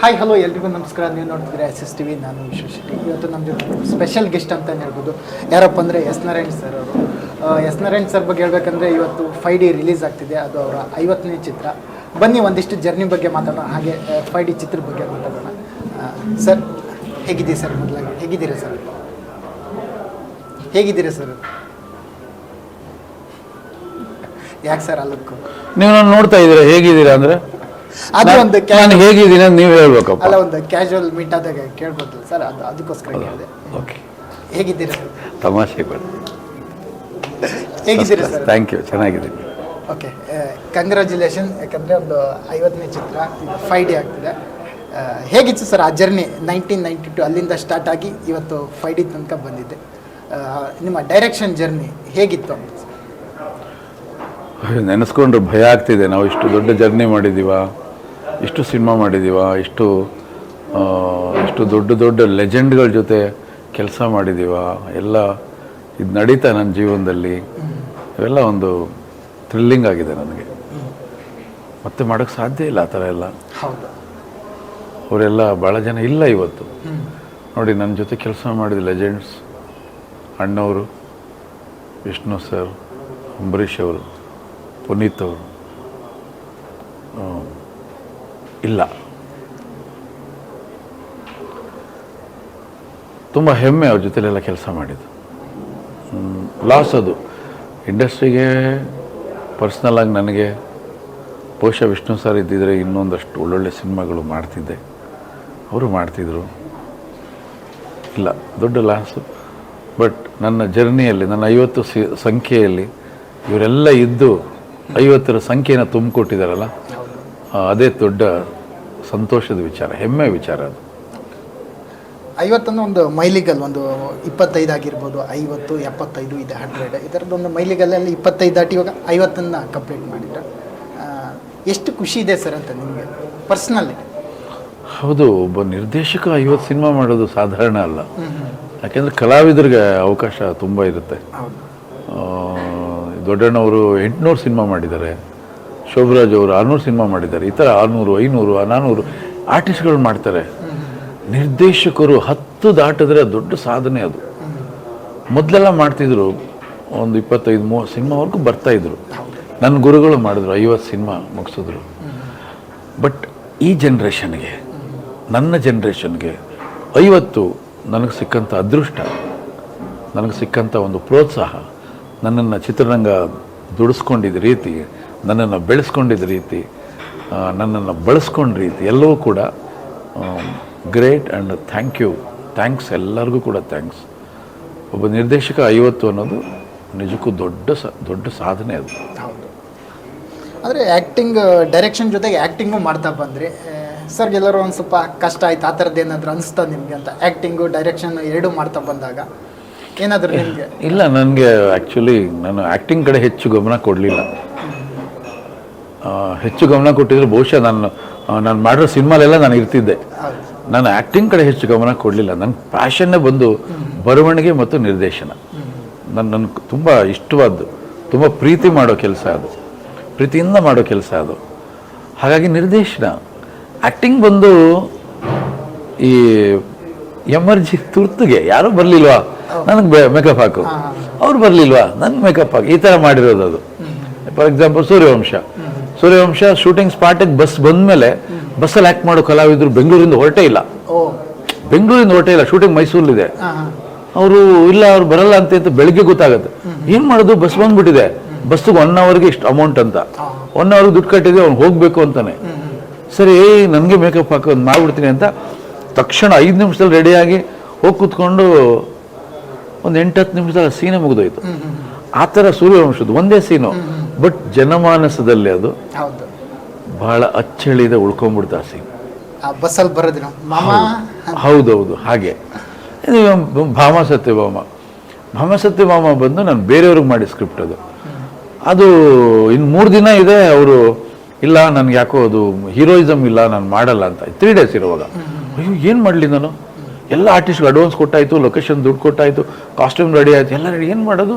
Hi hello ಎಲ್ರಿಗೂ ನಮಸ್ಕಾರ. ನೀವು ನೋಡ್ತಿದ್ದೀರಾ SSTV. ನಾನು ವಿಶ್ವ ಶೆಟ್ಟಿ. ಇವತ್ತು ನಮ್ಮ ಜೊತೆ ಸ್ಪೆಷಲ್ ಗೆಸ್ಟ್ ಅಂತಲೇ ಹೇಳ್ಬೋದು. ಯಾರಪ್ಪ ಅಂದರೆ ಎಸ್ ನಾರಾಯಣ್ ಸರ್ ಅವರು. ಎಸ್ ನಾರಾಯಣ್ ಸರ್ ಬಗ್ಗೆ ಹೇಳ್ಬೇಕಂದ್ರೆ ಇವತ್ತು 5D ರಿಲೀಸ್ ಆಗ್ತಿದೆ. ಅದು ಅವರ 50ನೇ ಚಿತ್ರ. ಬನ್ನಿ ಒಂದಿಷ್ಟು ಜರ್ನಿ ಬಗ್ಗೆ ಮಾತಾಡೋಣ, ಹಾಗೆ 5D ಚಿತ್ರದ ಬಗ್ಗೆ ಮಾತಾಡೋಣ. ಸರ್ ಹೇಗಿದ್ದೀರಿ ಸರ್? ಮೊದಲಾಗಿ ಹೇಗಿದ್ದೀರಾ ಸರ್? ಹೇಗಿದ್ದೀರಾ ಸರ್? ಯಾಕೆ ಸರ್ ಅಲ್ಲಕ್ಕೂ ನೀವು ನಾನು ನೋಡ್ತಾ ಇದ್ದೀರಾ ಹೇಗಿದ್ದೀರಾ ಅಂದರೆ ಅದು ಒಂದು ನಾನು ಹೇಗಿದ್ದೀನಿ ಅಂತ ನೀವು ಹೇಳ್ಬೇಕಪ್ಪ. ಅಲ್ಲ, ಒಂದು ಕ್ಯಾಶುವಲ್ ಮೀಟ್ ಆದಾಗ ಕೇಳ್ಬೋದು ಸರ್, ಅದಕ್ಕೋಸ್ಕರ ಕೇಳಿದೆ. ಓಕೆ, ಹೇಗಿದ್ದೀರಾ ಸರ್? ತಮಾಷೆ ಬೇಡ. ಹೇಗಿದ್ದೀರಾ ಸರ್? ಥ್ಯಾಂಕ್ ಯು, ಚೆನ್ನಾಗಿದ್ದೀನಿ. Okay, congratulation. ಯಾಕಂದರೆ ಒಂದು 50ನೇ ಚಿತ್ರ 5D ಆಗ್ತಿದೆ. ಹೇಗಿತ್ತು ಸರ್ ಆ ಜರ್ನಿ? 1992 ಅಲ್ಲಿಂದ ಸ್ಟಾರ್ಟ್ ಆಗಿ ಇವತ್ತು 5D ತನಕ ಬಂದಿದೆ. ನಿಮ್ಮ ಡೈರೆಕ್ಷನ್ ಜರ್ನಿ ಹೇಗಿತ್ತು ಅಂತ ನೆನೆಸ್ಕೊಂಡ್ರೆ ಭಯ ಆಗ್ತಿದೆ. ನಾವು ಇಷ್ಟು ದೊಡ್ಡ ಜರ್ನಿ ಮಾಡಿದ್ದೀವ, ಇಷ್ಟು ಸಿನಿಮಾ ಮಾಡಿದ್ದೀವ, ಇಷ್ಟು ದೊಡ್ಡ ಲೆಜೆಂಡ್ಗಳ ಜೊತೆ ಕೆಲಸ ಮಾಡಿದ್ದೀವ, ಎಲ್ಲ ಇದು ನಡೀತಾ ನನ್ನ ಜೀವನದಲ್ಲಿ. ಇವೆಲ್ಲ ಒಂದು ಥ್ರಿಲ್ಲಿಂಗ್ ಆಗಿದೆ ನನಗೆ. ಮತ್ತೆ ಮಾಡೋಕ್ಕೆ ಸಾಧ್ಯ ಇಲ್ಲ ಆ ಥರ ಎಲ್ಲ. ಹೌದು, ಅವರೆಲ್ಲ ಭಾಳ ಜನ ಇಲ್ಲ ಇವತ್ತು. ನೋಡಿ, ನನ್ನ ಜೊತೆ ಕೆಲಸ ಮಾಡಿದ ಲೆಜೆಂಡ್ಸ್, ಅಣ್ಣವರು, ವಿಷ್ಣು ಸರ್, ಅಂಬರೀಷ್ ಅವರು, ಪುನೀತ್ ಅವರು ಇಲ್ಲ. ತುಂಬ ಹೆಮ್ಮೆ ಅವ್ರ ಜೊತೆಲೆಲ್ಲ ಕೆಲಸ ಮಾಡಿದ್ದು. ಲಾಸ್ ಅದು ಇಂಡಸ್ಟ್ರಿಗೆ. ಪರ್ಸ್ನಲಾಗಿ ನನಗೆ ಬಹುಶಃ ವಿಷ್ಣು ಸರ್ ಇದ್ದಿದ್ರೆ ಇನ್ನೊಂದಷ್ಟು ಒಳ್ಳೊಳ್ಳೆ ಸಿನಿಮಾಗಳು ಮಾಡ್ತಿದ್ದೆ, ಅವರು ಮಾಡ್ತಿದ್ರು. ಇಲ್ಲ, ದೊಡ್ಡ ಲಾಸು. ಬಟ್ ನನ್ನ ಜರ್ನಿಯಲ್ಲಿ, ನನ್ನ 50 ಸಂಖ್ಯೆಯಲ್ಲಿ ಇವರೆಲ್ಲ ಇದ್ದು 50ರ ಸಂಖ್ಯೆನ ತುಂಬಿಕೊಟ್ಟಿದ್ದಾರಲ್ಲ, ಅದೇ ದೊಡ್ಡ ಸಂತೋಷದ ವಿಚಾರ, ಹೆಮ್ಮೆ ವಿಚಾರ ಅದು. 50 ಒಂದು ಮೈಲಿಗಲ್, ಒಂದು 25 ಆಗಿರ್ಬೋದು, 50, 75, ಇದು 100. ಈ ಥರದ್ದೊಂದು ಮೈಲಿಗಲ್ಲಲ್ಲಿ 25 ದಾಟಿ ಇವಾಗ 50ನ್ನು ಕಂಪ್ಲೀಟ್ ಮಾಡಿದ್ರೆ ಎಷ್ಟು ಖುಷಿ ಇದೆ ಸರ್ ಅಂತ ನಿಮಗೆ ಪರ್ಸ್ನಲಿ? ಹೌದು, ಒಬ್ಬ ನಿರ್ದೇಶಕ 50 ಸಿನಿಮಾ ಮಾಡೋದು ಸಾಧಾರಣ ಅಲ್ಲ. ಯಾಕೆಂದರೆ ಕಲಾವಿದರಿಗೆ ಅವಕಾಶ ತುಂಬ ಇರುತ್ತೆ. ದೊಡ್ಡಣ್ಣವರು 800 ಸಿನಿಮಾ ಮಾಡಿದ್ದಾರೆ, ಶೋಭರಾಜ್ ಅವರು 600 ಸಿನಿಮಾ ಮಾಡಿದ್ದಾರೆ. ಈ ಥರ 600, 500, 400 ಆರ್ಟಿಸ್ಟ್ಗಳು ಮಾಡ್ತಾರೆ. ನಿರ್ದೇಶಕರು 10 ದಾಟಿದ್ರೆ ದೊಡ್ಡ ಸಾಧನೆ ಅದು. ಮೊದಲೆಲ್ಲ ಮಾಡ್ತಿದ್ರು, ಒಂದು 25-30 ಸಿನಿಮಾವರೆಗೂ ಬರ್ತಾಯಿದ್ರು. ನನ್ನ ಗುರುಗಳು ಮಾಡಿದ್ರು, 50 ಸಿನಿಮಾ ಮುಗಿಸಿದ್ರು. ಬಟ್ ಈ ಜನ್ರೇಷನ್ಗೆ, ನನ್ನ ಜನ್ರೇಷನ್ಗೆ 50 ನನಗೆ ಸಿಕ್ಕಂಥ ಅದೃಷ್ಟ, ನನಗೆ ಸಿಕ್ಕಂಥ ಒಂದು ಪ್ರೋತ್ಸಾಹ, ನನ್ನನ್ನು ಚಿತ್ರರಂಗ ದುಡಿಸ್ಕೊಂಡಿದ್ದ ರೀತಿ, ನನ್ನನ್ನು ಬೆಳೆಸ್ಕೊಂಡಿದ್ದ ರೀತಿ, ನನ್ನನ್ನು ಬಳಸ್ಕೊಂಡ ರೀತಿ ಎಲ್ಲವೂ ಕೂಡ ಗ್ರೇಟ್. ಆ್ಯಂಡ್ ಥ್ಯಾಂಕ್ಸ್ ಎಲ್ಲರಿಗೂ ಕೂಡ ಥ್ಯಾಂಕ್ಸ್. ಒಬ್ಬ ನಿರ್ದೇಶಕ 50 ಅನ್ನೋದು ನಿಜಕ್ಕೂ ದೊಡ್ಡ ಸಾಧನೆ ಅದು. ಹೌದು, ಆದರೆ ಆ್ಯಕ್ಟಿಂಗ್, ಡೈರೆಕ್ಷನ್ ಜೊತೆಗೆ ಆ್ಯಕ್ಟಿಂಗು ಮಾಡ್ತಾ ಬಂದರೆ ಸರ್, ಎಲ್ಲರೂ ಒಂದು ಸ್ವಲ್ಪ ಕಷ್ಟ ಆಯ್ತು ಆ ಥರದ್ದು ಏನಾದರೂ ಅನಿಸ್ತಾ ನಿಮಗೆ ಅಂತ? ಆ್ಯಕ್ಟಿಂಗು ಡೈರೆಕ್ಷನ್ ಎರಡೂ ಮಾಡ್ತಾ ಬಂದಾಗ ಏನಾದರೂ ನಿಮಗೆ? ಇಲ್ಲ, ನನಗೆ ಆ್ಯಕ್ಚುಲಿ ನಾನು ಆ್ಯಕ್ಟಿಂಗ್ ಕಡೆ ಹೆಚ್ಚು ಗಮನ ಕೊಡಲಿಲ್ಲ. ಹೆಚ್ಚು ಗಮನ ಕೊಟ್ಟಿದ್ರೆ ಬಹುಶಃ ನಾನು ಮಾಡಿರೋ ಸಿನಿಮಾಲೆಲ್ಲ ನಾನು ಇರ್ತಿದ್ದೆ. ನಾನು ಆ್ಯಕ್ಟಿಂಗ್ ಕಡೆ ಹೆಚ್ಚು ಗಮನ ಕೊಡಲಿಲ್ಲ. ನನ್ನ ಪ್ಯಾಷನ್ನೇ ಬಂದು ಬರವಣಿಗೆ ಮತ್ತು ನಿರ್ದೇಶನ. ನನಗೆ ತುಂಬ ಇಷ್ಟವಾದ್ದು, ತುಂಬ ಪ್ರೀತಿ ಮಾಡೋ ಕೆಲಸ ಅದು, ಪ್ರೀತಿಯಿಂದ ಮಾಡೋ ಕೆಲಸ ಅದು. ಹಾಗಾಗಿ ನಿರ್ದೇಶನ, ಆ್ಯಕ್ಟಿಂಗ್ ಬಂದು ಈ ಎಮರ್ಜಿ ತುರ್ತುಗೆ ಯಾರೂ ಬರಲಿಲ್ವಾ ನನಗೆ ಮೇಕಪ್ ಹಾಕು, ಅವ್ರು ಬರಲಿಲ್ವಾ ನನಗೆ ಮೇಕಪ್ ಹಾಕಿ, ಈ ಥರ ಮಾಡಿರೋದು ಅದು. ಫಾರ್ ಎಕ್ಸಾಂಪಲ್ ಸೂರ್ಯವಂಶ ಶೂಟಿಂಗ್ ಸ್ಪಾಟಿಗೆ ಬಸ್ ಬಂದಮೇಲೆ ಬಸ್ಸಲ್ಲಿ ಆ್ಯಕ್ಟ್ ಮಾಡೋ ಕಲಾವಿದರು ಬೆಂಗಳೂರಿಂದ ಹೊರಟೇ ಇಲ್ಲ. ಶೂಟಿಂಗ್ ಮೈಸೂರಲ್ಲಿದೆ. ಅವರು ಇಲ್ಲ, ಅವ್ರು ಬರಲ್ಲ ಅಂತ ಬೆಳಿಗ್ಗೆ ಗೊತ್ತಾಗುತ್ತೆ. ಏನು ಮಾಡೋದು, ಬಸ್ ಬಂದ್ಬಿಟ್ಟಿದೆ, ಬಸ್ಸಿಗೆ 1 ಅವರ್ಗೆ ಇಷ್ಟು ಅಮೌಂಟ್ ಅಂತ, 1 ಅವರ್ಗೆ ದುಡ್ಡು ಕಟ್ಟಿದೆ, ಅವ್ನು ಹೋಗಬೇಕು ಅಂತಾನೆ. ಸರಿ, ನನಗೆ ಮೇಕಪ್ ಹಾಕಿ ಒಂದು ಮಾಡಿಬಿಡ್ತೀನಿ ಅಂತ ತಕ್ಷಣ 5 ನಿಮಿಷದಲ್ಲಿ ರೆಡಿಯಾಗಿ ಹೋಗಿ ಕೂತ್ಕೊಂಡು ಒಂದು 8-10 ನಿಮಿಷದಲ್ಲಿ ಸೀನೆ ಮುಗಿದೋಯ್ತು. ಆ ಥರ ಸೂರ್ಯವಂಶದ್ದು ಒಂದೇ ಸೀನು, ಬಟ್ ಜನಮಾನಸದಲ್ಲಿ ಅದು ಬಹಳ ಅಚ್ಚಳಿದ ಉಳ್ಕೊಂಡ್ಬಿಡ್ತಾ ಸೀನ್. ಬಸ್ಸಲ್ಲಿ ಬರೋದಿನ ಹೌದೌದು. ಹಾಗೆ ಭಾಮ ಸತ್ಯಭಾಮ ಬಂದು ನಾನು ಬೇರೆಯವ್ರಿಗೆ ಮಾಡಿ ಸ್ಕ್ರಿಪ್ಟ್ ಅದು ಇನ್ನು 3 ದಿನ ಇದೆ. ಅವರು ಇಲ್ಲ, ನನಗೆ ಯಾಕೋ ಅದು ಹೀರೋಯಿಸಮ್ ಇಲ್ಲ, ನಾನು ಮಾಡಲ್ಲ ಅಂತ. 3 days ಇರುವಾಗ ಅಯ್ಯೋ ಏನು ಮಾಡಲಿ ನಾನು? ಎಲ್ಲ ಆರ್ಟಿಸ್ಟ್ಗೆ ಅಡ್ವಾನ್ಸ್ ಕೊಟ್ಟಾಯಿತು, ಲೊಕೇಶನ್ ದುಡ್ಡು ಕೊಟ್ಟಾಯಿತು, ಕಾಸ್ಟ್ಯೂಮ್ ರೆಡಿ ಆಯಿತು, ಎಲ್ಲ ರೆಡಿ. ಏನು ಮಾಡೋದು?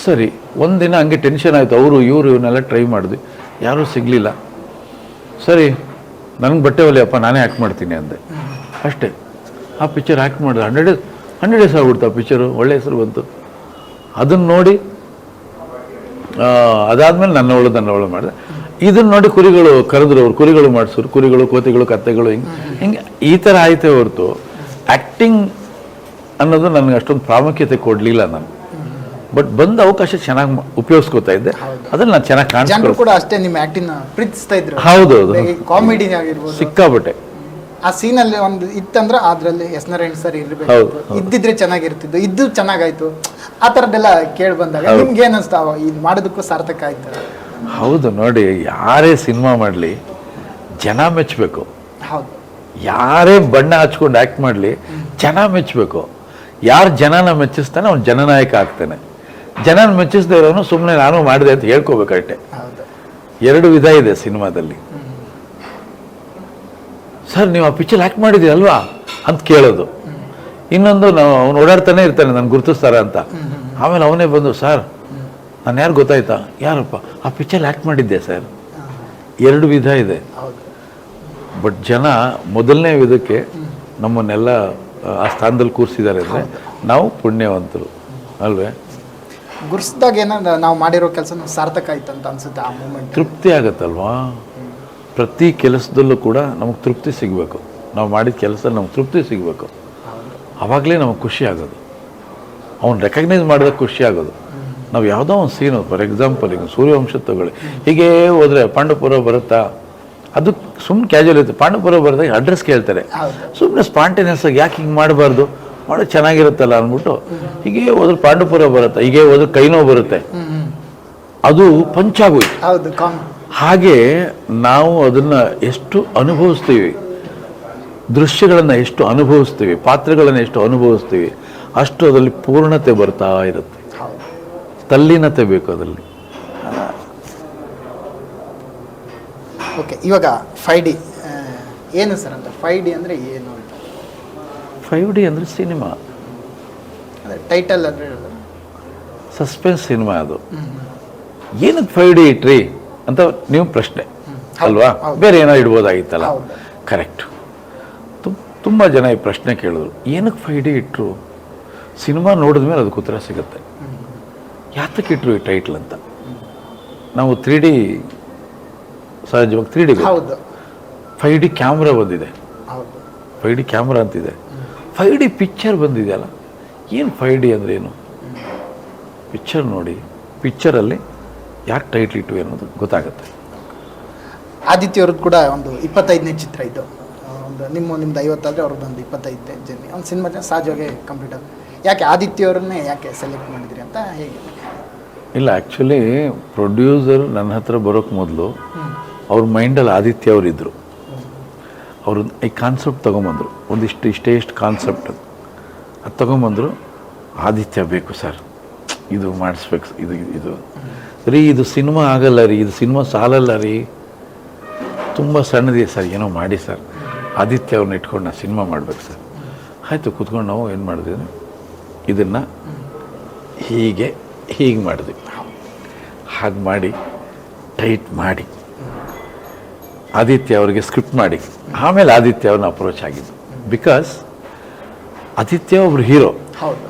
ಸರಿ, ಒಂದಿನ ಹಂಗೆ ಟೆನ್ಷನ್ ಆಯಿತು. ಅವರು ಇವನ್ನೆಲ್ಲ ಟ್ರೈ ಮಾಡಿದ್ವಿ, ಯಾರೂ ಸಿಗಲಿಲ್ಲ. ಸರಿ, ನನಗೆ ಬಟ್ಟೆ ಹೊಲಿಯಪ್ಪ ನಾನೇ ಆ್ಯಕ್ಟ್ ಮಾಡ್ತೀನಿ ಅಂದೆ ಅಷ್ಟೇ. ಆ ಪಿಕ್ಚರ್ ಆ್ಯಕ್ಟ್ ಮಾಡಿದೆ 100 ಡೇಸ್ ಆಗ್ಬಿಡ್ತು. ಆ ಪಿಕ್ಚರು ಒಳ್ಳೆ ಹೆಸರು ಬಂತು. ಅದನ್ನು ನೋಡಿ ಅದಾದಮೇಲೆ ನನ್ನವಳು ಮಾಡಿದೆ. ಇದನ್ನು ನೋಡಿ ಕುರಿಗಳು ಕರೆದ್ರು, ಅವ್ರು ಕುರಿಗಳು ಮಾಡಿಸಿದ್ರು, ಕುರಿಗಳು ಕೋತಿಗಳು ಕತ್ತೆಗಳು ಹಿಂಗೆ ಈ ಥರ ಆಯ್ತೇ ಹೊರತು ಆ್ಯಕ್ಟಿಂಗ್ ಅನ್ನೋದು ನನಗೆ ಅಷ್ಟೊಂದು ಪ್ರಾಮುಖ್ಯತೆ ಕೊಡಲಿಲ್ಲ ನಾನು. ಬಟ್ ಬಂದ ಅವಕಾಶ ಚೆನ್ನಾಗಿ ಉಪಯೋಗಿಸ್ಕೋತಾ ಇದ್ದೆ. ಅದ್ರಲ್ಲಿ ನಾನು ಚೆನ್ನಾಗಿ ಜನರು ಕೂಡ ಅಷ್ಟೇ ನಿಮ್ಮ ಆ್ಯಕ್ಟಿಂಗ್ ಪ್ರೀತಿಸ್ತಾ ಇದ್ರು. ಹೌದು, ಕಾಮಿಡಿ ಆಗಿರ್ಬೋದು, ಸಿಕ್ಕಾಬಟ್ಟೆ. ಆ ಸೀನಲ್ಲಿ ಒಂದು ಇತ್ತಂದ್ರೆ ಅದರಲ್ಲಿ ಎಸ್ ನಾರಾಯಣ್ ಸರ್ ಇರಬೇಕು, ಇದ್ದಿದ್ರೆ ಚೆನ್ನಾಗಿರ್ತಿದ್ದು, ಇದ್ದು ಚೆನ್ನಾಗಾಯ್ತು, ಆ ಥರದ್ದೆಲ್ಲ ಕೇಳಿ ಬಂದಾಗ ನಿಮ್ಗೆ ಏನು ಅನಿಸ್ತಾವ ಇದು ಮಾಡೋದಕ್ಕೂ ಸಾರ್ಥಕ ಆಯ್ತು? ಹೌದು, ನೋಡಿ, ಯಾರೇ ಸಿನಿಮಾ ಮಾಡಲಿ ಜನ ಮೆಚ್ಚಬೇಕು. ಹೌದು, ಯಾರೇ ಬಣ್ಣ ಹಚ್ಕೊಂಡು ಆ್ಯಕ್ಟ್ ಮಾಡಲಿ ಜನ ಮೆಚ್ಚಬೇಕು. ಯಾರು ಜನನ ಮೆಚ್ಚಿಸ್ತಾನೆ ಅವ್ನು ಜನನಾಯಕ ಆಗ್ತಾನೆ. ಜನನ ಮೆಚ್ಚಿಸ್ದೇ ಇರೋನು ಸುಮ್ಮನೆ ನಾನು ಮಾಡಿದೆ ಅಂತ ಹೇಳ್ಕೋಬೇಕಷ್ಟೆ. ಎರಡು ವಿಧ ಇದೆ ಸಿನಿಮಾದಲ್ಲಿ. ಸರ್ ನೀವು ಆ ಪಿಕ್ಚರ್ ಆ್ಯಕ್ಟ್ ಮಾಡಿದ್ದೀರಲ್ವಾ ಅಂತ ಕೇಳೋದು. ಇನ್ನೊಂದು ಅವ್ನು ಓಡಾಡ್ತಾನೆ ಇರ್ತಾನೆ, ನಾನು ಗುರುತಿಸ್ತಾರ ಅಂತ. ಆಮೇಲೆ ಅವನೇ ಬಂದು, ಸರ್ ನಾನು ಯಾರು ಗೊತ್ತಾಯ್ತಾ? ಯಾರಪ್ಪ? ಆ ಪಿಕ್ಚರ್ ಆ್ಯಕ್ಟ್ ಮಾಡಿದ್ದೆ ಸರ್. ಎರಡು ವಿಧ ಇದೆ. ಬಟ್ ಜನ ಮೊದಲನೇ ವಿಧಕ್ಕೆ ನಮ್ಮನ್ನೆಲ್ಲ ಆ ಸ್ಥಾನದಲ್ಲಿ ಕೂರಿಸಿದ್ದಾರೆ ಅಂದರೆ ನಾವು ಪುಣ್ಯವಂತರು ಅಲ್ವೇ? ಗುರ್ಸ್ದಾಗ ಏನಾದ್ರು ನಾವು ಮಾಡಿರೋ ಕೆಲಸ ಸಾರ್ಥಕ ಆಯ್ತು ಅಂತ ಅನ್ಸುತ್ತೆ. ಆ ಮೂಮೆಂಟ್ ತೃಪ್ತಿ ಆಗತ್ತಲ್ವಾ? ಪ್ರತಿ ಕೆಲಸದಲ್ಲೂ ಕೂಡ ನಮಗೆ ತೃಪ್ತಿ ಸಿಗಬೇಕು. ನಾವು ಮಾಡಿದ ಕೆಲಸ ನಮ್ಗೆ ತೃಪ್ತಿ ಸಿಗಬೇಕು. ಆವಾಗಲೇ ನಮಗೆ ಖುಷಿ ಆಗೋದು. ಅವ್ನು ರೆಕಗ್ನೈಸ್ ಮಾಡಿದಾಗ ಖುಷಿ ಆಗೋದು. ನಾವು ಯಾವುದೋ ಒಂದು ಸೀನು, ಫಾರ್ ಎಕ್ಸಾಂಪಲ್ ಈಗ ಸೂರ್ಯವಂಶ ತಗೊಳ್ಳಿ, ಹೀಗೇ ಹೋದರೆ ಪಾಂಡವಪುರ ಬರುತ್ತಾ, ಅದು ಸುಮ್ಮನೆ ಕ್ಯಾಜುವಲ್ ಇರುತ್ತೆ. ಪಾಂಡವಪುರ ಬರೆದಾಗ ಅಡ್ರೆಸ್ ಕೇಳ್ತಾರೆ, ಸುಮ್ಮನೆ ಸ್ಪಾಂಟೇನಿಯಸ್ ಆಗಿ ಯಾಕೆ ಹಿಂಗೆ ಮಾಡಬಾರ್ದು, ಮಾಡೋದು ಚೆನ್ನಾಗಿರುತ್ತಲ್ಲ ಅಂದ್ಬಿಟ್ಟು ಹೀಗೇ ಹೋದ್ರೆ ಪಾಂಡವಪುರ ಬರುತ್ತೆ, ಹೀಗೆ ಹೋದ್ರೆ ಕೈನೋ ಬರುತ್ತೆ, ಅದು ಪಂಚಾಗೋಯ್ತು. ಹಾಗೆ ನಾವು ಅದನ್ನು ಎಷ್ಟು ಅನುಭವಿಸ್ತೀವಿ, ದೃಶ್ಯಗಳನ್ನು ಎಷ್ಟು ಅನುಭವಿಸ್ತೀವಿ, ಪಾತ್ರಗಳನ್ನು ಎಷ್ಟು ಅನುಭವಿಸ್ತೀವಿ, ಅಷ್ಟು ಅದರಲ್ಲಿ ಪೂರ್ಣತೆ ಬರ್ತಾ ಇರುತ್ತೆ. ತಲ್ಲೀನತೆ ಬೇಕು ಅದರಲ್ಲಿ. ಓಕೆ, ಇವಾಗ 5D ಏನು ಸರ್ ಅಂತ? 5D ಅಂದರೆ ಏನು ಅಂತ? 5D ಅಂದರೆ ಸಿನಿಮಾ ಟೈಟಲ್ ಅಂದರೆ ಸಸ್ಪೆನ್ಸ್ ಸಿನಿಮಾ. ಅದು ಏನಕ್ಕೆ 5D ಇಟ್ರಿ ಅಂತ ನೀವು ಪ್ರಶ್ನೆ ಅಲ್ವಾ? ಬೇರೆ ಏನೋ ಇಡ್ಬೋದಾಗಿತ್ತಲ್ಲ. ಕರೆಕ್ಟ್. ತುಂಬ ಜನ ಈ ಪ್ರಶ್ನೆ ಕೇಳಿದ್ರು, ಏನಕ್ಕೆ 5D ಇಟ್ಟರು? ಸಿನಿಮಾ ನೋಡಿದ ಮೇಲೆ ಅದಕ್ಕೆ ಉತ್ತರ ಸಿಗುತ್ತೆ. ಯಾತಕ್ಕೆ ಇಟ್ಟರು ಈ ಟೈಟ್ಲ್ ಅಂತ. ನಾವು 3D ಸಹಜವಾಗಿ 3D 5D ಕ್ಯಾಮ್ರಾ ಬಂದಿದೆ, 5D ಕ್ಯಾಮ್ರಾ ಅಂತಿದೆ, 5D ಪಿಕ್ಚರ್ ಬಂದಿದೆಯಲ್ಲ. ಏನು 5D ಅಂದರೆ ಏನು? ಪಿಕ್ಚರ್ ನೋಡಿ, ಪಿಕ್ಚರಲ್ಲಿ ಯಾಕೆ ಟೈಟ್ಲ್ ಇಟ್ಟು ಅನ್ನೋದು ಗೊತ್ತಾಗುತ್ತೆ. ಆದಿತ್ಯ ಅವ್ರದ್ದು ಕೂಡ ಒಂದು 25ನೇ ಚಿತ್ರ ಇದು. ಒಂದು ನಿಮ್ದು 50 ಆದರೆ ಅವ್ರದ್ದೊಂದು 25ನೇ ಜರ್ನಿ. ಒಂದು ಸಿನಿಮಾ ಸಹಜವಾಗಿ ಕಂಪ್ಲೀಟ್ ಆಗುತ್ತೆ. ಯಾಕೆ ಆದಿತ್ಯ ಅವ್ರನ್ನೇ ಯಾಕೆ ಸೆಲೆಕ್ಟ್ ಮಾಡಿದ್ರಿ ಅಂತ? ಹೇಗೆ? ಇಲ್ಲ, ಆ್ಯಕ್ಚುಲಿ ಪ್ರೊಡ್ಯೂಸರ್ ನನ್ನ ಹತ್ರ ಬರೋಕ್ಕೆ ಮೊದಲು ಅವ್ರ ಮೈಂಡಲ್ಲಿ ಆದಿತ್ಯ ಅವರಿದ್ದರು. ಅವರು ಈ ಕಾನ್ಸೆಪ್ಟ್ ತೊಗೊಂಬಂದರು, ಇಷ್ಟು ಕಾನ್ಸೆಪ್ಟ್ ಅದು ತೊಗೊಂಬಂದರು. ಆದಿತ್ಯ ಬೇಕು ಸರ್, ಇದು ಮಾಡಿಸ್ಬೇಕು, ಇದು ರೀ, ಇದು ಸಿನಿಮಾ ಆಗಲ್ಲ ರೀ, ಇದು ಸಿನಿಮಾ ಸಾಲಲ್ಲ ರೀ, ತುಂಬ ಸಣ್ಣದಿದೆ ಸರ್, ಏನೋ ಮಾಡಿ ಸರ್. ಆದಿತ್ಯ ಅವ್ರನ್ನ ಇಟ್ಕೊಂಡು ನಾನು ಸಿನಿಮಾ ಮಾಡ್ಬೇಕು ಸರ್. ಆಯಿತು, ಕೂತ್ಕೊಂಡು ನಾವು ಏನು ಮಾಡಿದ್ವಿ, ಇದನ್ನು ಹೀಗೆ ಮಾಡಿದ್ವಿ. ಹಾಗೆ ಮಾಡಿ ಟೈಟ್ ಮಾಡಿ ಆದಿತ್ಯ ಅವರಿಗೆ ಸ್ಕ್ರಿಪ್ಟ್ ಮಾಡಿ ಆಮೇಲೆ ಆದಿತ್ಯ ಅವ್ರನ್ನ ಅಪ್ರೋಚ್ ಆಗಿದ್ದು. ಬಿಕಾಸ್ ಆದಿತ್ಯ ಒಬ್ರು ಹೀರೋ,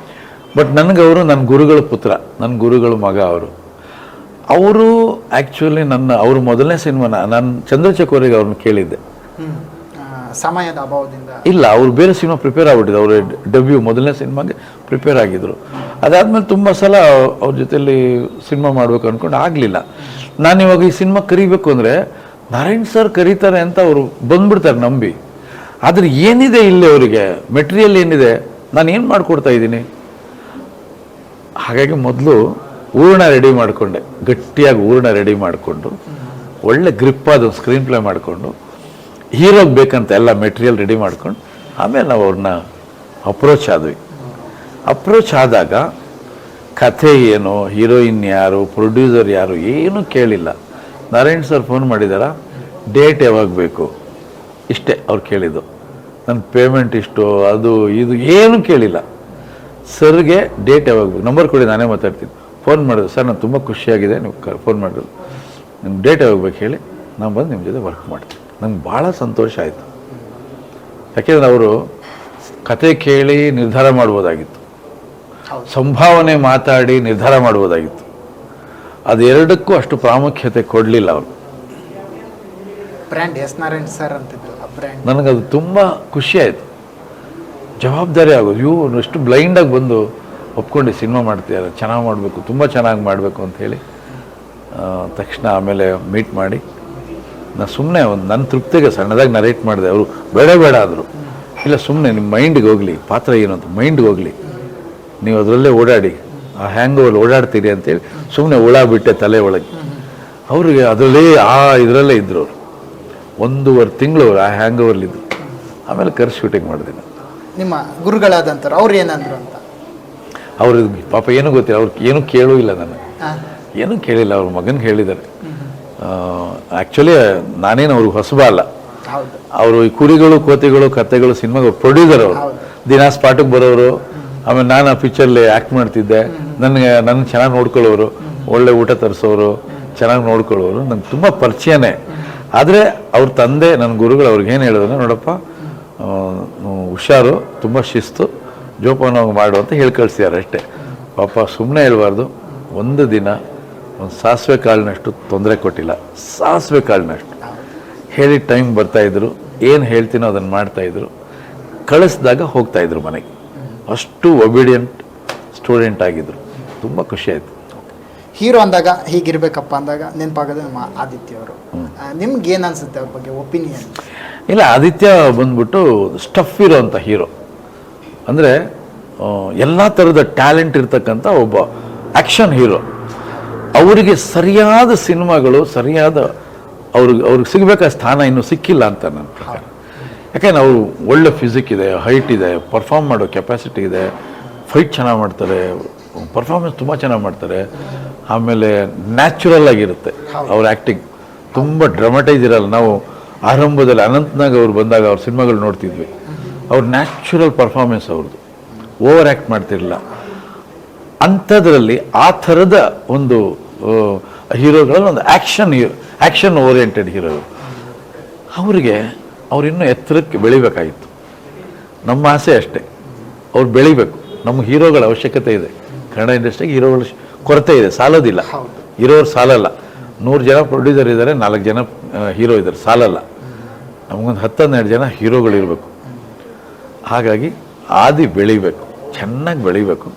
ಬಟ್ ನನಗವರು ನನ್ನ ಗುರುಗಳ ಪುತ್ರ, ನನ್ನ ಗುರುಗಳ ಮಗ ಅವರು ಆ್ಯಕ್ಚುಲಿ ಅವ್ರ ಮೊದಲನೇ ಸಿನಿಮಾನ ನಾನು ಚಂದ್ರಚಕೋರಿಗೆ ಅವ್ರನ್ನ ಕೇಳಿದ್ದೆ. ಸಮಯದ ಅಭಾವದಿಂದ ಇಲ್ಲ, ಅವ್ರು ಬೇರೆ ಸಿನಿಮಾ ಪ್ರಿಪೇರ್ ಆಗ್ಬಿಟ್ಟಿದ್ದು. ಅವರು ಮೊದಲನೇ ಸಿನಿಮಾಗೆ ಪ್ರಿಪೇರ್ ಆಗಿದ್ರು. ಅದಾದಮೇಲೆ ತುಂಬ ಸಲ ಅವ್ರ ಜೊತೆಲಿ ಸಿನಿಮಾ ಮಾಡಬೇಕು ಅಂದ್ಕೊಂಡು ಆಗಲಿಲ್ಲ. ನಾನಿವಾಗ ಈ ಸಿನಿಮಾ ಕರಿಬೇಕು ಅಂದರೆ ನಾರಾಯಣ್ ಸರ್ ಕರೀತಾರೆ ಅಂತ ಅವರು ಬಂದ್ಬಿಡ್ತಾರೆ ನಂಬಿ. ಆದರೆ ಏನಿದೆ ಇಲ್ಲಿ ಅವರಿಗೆ ಮೆಟೀರಿಯಲ್ ಏನಿದೆ, ನಾನು ಏನು ಮಾಡಿಕೊಡ್ತಾ ಇದ್ದೀನಿ. ಹಾಗಾಗಿ ಮೊದಲು ಹೂರ್ಣ ರೆಡಿ ಮಾಡಿಕೊಂಡೆ, ಗಟ್ಟಿಯಾಗಿ ಹೂರ್ಣ ರೆಡಿ ಮಾಡಿಕೊಂಡು ಒಳ್ಳೆ ಗ್ರಿಪ್ ಆದ ಸ್ಕ್ರೀನ್ ಪ್ಲೇ ಮಾಡಿಕೊಂಡು ಹೀರೋಗೆ ಬೇಕಂತ ಎಲ್ಲ ಮೆಟೀರಿಯಲ್ ರೆಡಿ ಮಾಡ್ಕೊಂಡು ಆಮೇಲೆ ನಾವು ಅವ್ರನ್ನ ಅಪ್ರೋಚ್ ಆದ್ವಿ. ಅಪ್ರೋಚ್ ಆದಾಗ ಕಥೆ ಏನು, ಹೀರೋಯಿನ್ ಯಾರು, ಪ್ರೊಡ್ಯೂಸರ್ ಯಾರು ಏನೂ ಕೇಳಿಲ್ಲ. ನಾರಾಯಣ್ ಸರ್ ಫೋನ್ ಮಾಡಿದಾರ, ಡೇಟ್ ಯಾವಾಗ ಬೇಕು, ಇಷ್ಟೇ ಅವ್ರು ಕೇಳಿದ್ದು. ನನ್ನ ಪೇಮೆಂಟ್ ಇಷ್ಟು, ಅದು ಇದು ಏನೂ ಕೇಳಿಲ್ಲ. ಸರ್ಗೆ ಡೇಟ್ ಯಾವಾಗ ಬೇಕು, ನಂಬರ್ ಕೊಡಿ, ನಾನೇ ಮಾತಾಡ್ತೀನಿ. ಫೋನ್ ಮಾಡಿದ್ರು, ಸರ್ ನಾನು ತುಂಬ ಖುಷಿಯಾಗಿದೆ ನೀವು ಫೋನ್ ಮಾಡಿದ್ರು, ನಿಮ್ಮ ಡೇಟ್ ಯಾವಾಗ ಬೇಕು ಹೇಳಿ, ನಾನು ಬಂದು ನಿಮ್ಮ ಜೊತೆ ವರ್ಕ್ ಮಾಡ್ತೀನಿ. ನಂಗೆ ಭಾಳ ಸಂತೋಷ ಆಯಿತು. ಯಾಕೆಂದರೆ ಅವರು ಕತೆ ಕೇಳಿ ನಿರ್ಧಾರ ಮಾಡ್ಬೋದಾಗಿತ್ತು, ಸಂಭಾವನೆ ಮಾತಾಡಿ ನಿರ್ಧಾರ ಮಾಡ್ಬೋದಾಗಿತ್ತು. ಅದೆರಡಕ್ಕೂ ಅಷ್ಟು ಪ್ರಾಮುಖ್ಯತೆ ಕೊಡಲಿಲ್ಲ ಅವರು. ಬ್ರ್ಯಾಂಡ್ ಎಸ್ ನಾರಾಯಣ್ ಸರ್ ಅಂತಿದ್ರು ಆ ಬ್ರ್ಯಾಂಡ್. ನನಗದು ತುಂಬ ಖುಷಿ ಆಯಿತು. ಜವಾಬ್ದಾರಿ ಆಗೋದು, ಇವು ಎಷ್ಟು ಬ್ಲೈಂಡಾಗಿ ಬಂದು ಒಪ್ಕೊಂಡು ಸಿನಿಮಾ ಮಾಡ್ತಿದ್ದಾರೆ, ಚೆನ್ನಾಗಿ ಮಾಡಬೇಕು, ತುಂಬ ಚೆನ್ನಾಗಿ ಮಾಡಬೇಕು ಅಂಥೇಳಿ ತಕ್ಷಣ ಆಮೇಲೆ ಮೀಟ್ ಮಾಡಿ ನಾನು ಸುಮ್ಮನೆ ಒಂದು ನನ್ನ ತೃಪ್ತಿಗೆ ಸಣ್ಣದಾಗಿ ನರೇಟ್ ಮಾಡಿದೆ. ಅವರು ಬೇಡ ಬೇಡ ಅಂದರು. ಇಲ್ಲ, ಸುಮ್ಮನೆ ನಿಮ್ಮ ಮೈಂಡಿಗೆ ಹೋಗಲಿ, ಪಾತ್ರ ಏನು ಅಂತ ಮೈಂಡ್ಗೆ ಹೋಗಲಿ, ನೀವು ಅದರಲ್ಲೇ ಓಡಾಡಿ, ಆ ಹ್ಯಾಂಗ್ ಓವರ್ ಓಡಾಡ್ತೀರಿ ಅಂತೇಳಿ ಸುಮ್ಮನೆ ಹುಳ ಬಿಟ್ಟೆ ತಲೆ ಒಳಗೆ. ಅವ್ರಿಗೆ ಅದರಲ್ಲೇ ಇದರಲ್ಲೇ ಇದ್ದರು ಅವರು. 1.5 ತಿಂಗಳು ಆ ಹ್ಯಾಂಗ್ ಓವರ್ಲಿದ್ದು. ಆಮೇಲೆ ಕರ್ಸಿ ಶೂಟಿಂಗ್ ಮಾಡಿದೆ ನಾನು. ನಿಮ್ಮ ಗುರುಗಳಾದಂಥವ್ರು ಅವ್ರು ಏನಂದ್ರು ಅಂತ? ಅವರು ಪಾಪ ಏನೂ ಗೊತ್ತಿಲ್ಲ, ಅವ್ರಿಗೆ ಏನೂ ಕೇಳೂ ಇಲ್ಲ, ನನಗೆ ಏನೂ ಕೇಳಿಲ್ಲ. ಅವ್ರ ಮಗನಿಗೆ ಹೇಳಿದ್ದಾರೆ. ಆ್ಯಕ್ಚುಲಿ ನಾನೇನು ಅವ್ರಿಗೆ ಹೊಸಬ ಅಲ್ಲ. ಅವರು ಈ ಕುರಿಗಳು ಕೋತಿಗಳು ಕತೆಗಳು ಸಿನಿಮಾಗೆ ಪ್ರೊಡ್ಯೂಸರ್ ಅವರು. ದಿನ ಸ್ಪಾಟಿಗೆ ಬರೋರು. ಆಮೇಲೆ ನಾನು ಆ ಪಿಕ್ಚರ್ಲಿ ಆ್ಯಕ್ಟ್ ಮಾಡ್ತಿದ್ದೆ. ನನ್ನ ಚೆನ್ನಾಗಿ ನೋಡ್ಕೊಳ್ಳೋರು, ಒಳ್ಳೆ ಊಟ ತರಿಸೋರು, ಚೆನ್ನಾಗಿ ನೋಡ್ಕೊಳ್ಳೋರು, ನಂಗೆ ತುಂಬ ಪರಿಚಯನೇ. ಆದರೆ ಅವ್ರ ತಂದೆ ನನ್ನ ಗುರುಗಳು ಅವ್ರಿಗೆ ಏನು ಹೇಳಿದ್ರು, ನೋಡಪ್ಪ ಹುಷಾರು, ತುಂಬ ಶಿಸ್ತು, ಜೋಪಾನವಾಗಿ ಮಾಡು ಅಂತ ಹೇಳಿ ಕಳಿಸ್ತಿದ್ದಾರೆ ಅಷ್ಟೇ. ಪಾಪ ಸುಮ್ಮನೆ ಹೇಳ್ಬಾರ್ದು. ಒಂದು ದಿನ ಒಂದು ಸಾಸಿವೆ ಕಾಳಿನಷ್ಟು ತೊಂದರೆ ಕೊಟ್ಟಿಲ್ಲ. ಸಾಸಿವೆ ಕಾಳಿನಷ್ಟು ಹೇಳಿ ಟೈಮ್ ಬರ್ತಾಯಿದ್ರು, ಏನು ಹೇಳ್ತೀನೋ ಅದನ್ನು ಮಾಡ್ತಾಯಿದ್ರು. ಕಳಿಸ್ದಾಗ ಹೋಗ್ತಾಯಿದ್ರು ಮನೆಗೆ. ಅಷ್ಟು ಒಬಿಡಿಯಂಟ್ ಸ್ಟೂಡೆಂಟ್ ಆಗಿದ್ರು. ತುಂಬ ಖುಷಿ ಆಯಿತು. ಹೀರೋ ಅಂದಾಗ ಹೀಗಿರ್ಬೇಕಪ್ಪ ಅಂದಾಗ ನೆನಪಾಗೋದು ನಮ್ಮ ಆದಿತ್ಯ ಅವರು. ನಿಮ್ಗೆ ಏನು ಅನ್ಸುತ್ತೆ ಅವ್ರ ಬಗ್ಗೆ ಒಪಿನಿಯನ್? ಇಲ್ಲ, ಆದಿತ್ಯ ಬಂದ್ಬಿಟ್ಟು ಸ್ಟಫ್ ಇರೋ ಅಂಥ ಹೀರೋ. ಅಂದರೆ ಎಲ್ಲ ಥರದ ಟ್ಯಾಲೆಂಟ್ ಇರ್ತಕ್ಕಂಥ ಒಬ್ಬ ಆ್ಯಕ್ಷನ್ ಹೀರೋ. ಅವರಿಗೆ ಸರಿಯಾದ ಸಿನಿಮಾಗಳು, ಸರಿಯಾದ ಅವ್ರಿಗೆ ಸಿಗಬೇಕಾದ ಸ್ಥಾನ ಇನ್ನೂ ಸಿಕ್ಕಿಲ್ಲ ಅಂತ ನನ್ನ ಪ್ರಕಾರ. ಯಾಕೆಂದ್ರೆ ಅವರು ಒಳ್ಳೆ ಫಿಸಿಕ್ ಇದೆ, ಹೈಟ್ ಇದೆ, ಪರ್ಫಾರ್ಮ್ ಮಾಡೋ ಕೆಪಾಸಿಟಿ ಇದೆ, ಫೈಟ್ ಚೆನ್ನಾಗಿ ಮಾಡ್ತಾರೆ, ಪರ್ಫಾರ್ಮೆನ್ಸ್ ತುಂಬ ಚೆನ್ನಾಗಿ ಮಾಡ್ತಾರೆ. ಆಮೇಲೆ ನ್ಯಾಚುರಲ್ ಆಗಿರುತ್ತೆ ಅವ್ರ ಆ್ಯಕ್ಟಿಂಗ್. ತುಂಬ ಡ್ರಾಮಟೈಸ್ ಇರಲ್ಲ. ನಾವು ಆರಂಭದಲ್ಲಿ ಅನಂತ್ನಾಗ್ ಅವ್ರು ಬಂದಾಗ ಅವ್ರ ಸಿನಿಮಾಗಳು ನೋಡ್ತಿದ್ವಿ. ಅವ್ರ ನ್ಯಾಚುರಲ್ ಪರ್ಫಾರ್ಮೆನ್ಸ್ ಅವ್ರದ್ದು, ಓವರ್ ಆ್ಯಕ್ಟ್ ಮಾಡ್ತಿರಲಿಲ್ಲ. ಅಂಥದ್ರಲ್ಲಿ ಆ ಥರದ ಒಂದು ಹೀರೋಗಳಲ್ಲಿ ಒಂದು ಆ್ಯಕ್ಷನ್ ಓರಿಯೆಂಟೆಡ್ ಹೀರೋ. ಅವ್ರಿನ್ನೂ ಎತ್ತರಕ್ಕೆ ಬೆಳಿಬೇಕಾಗಿತ್ತು. ನಮ್ಮ ಆಸೆ ಅಷ್ಟೇ, ಅವ್ರು ಬೆಳಿಬೇಕು. ನಮ್ಮ ಹೀರೋಗಳ ಅವಶ್ಯಕತೆ ಇದೆ. ಕನ್ನಡ ಇಂಡಸ್ಟ್ರಿಗೆ ಹೀರೋಗಳ ಕೊರತೆ ಇದೆ, ಸಾಲೋದಿಲ್ಲ. ಹೀರೋರು ಸಾಲಲ್ಲ. 100 ಜನ ಪ್ರೊಡ್ಯೂಸರ್ ಇದ್ದಾರೆ, 4 ಜನ ಹೀರೋ ಇದ್ದಾರೆ, ಸಾಲಲ್ಲ. ನಮಗೊಂದು 10-12 ಜನ ಹೀರೋಗಳಿರಬೇಕು. ಹಾಗಾಗಿ ಆದಿ ಬೆಳಿಬೇಕು, ಚೆನ್ನಾಗಿ ಬೆಳಿಬೇಕು.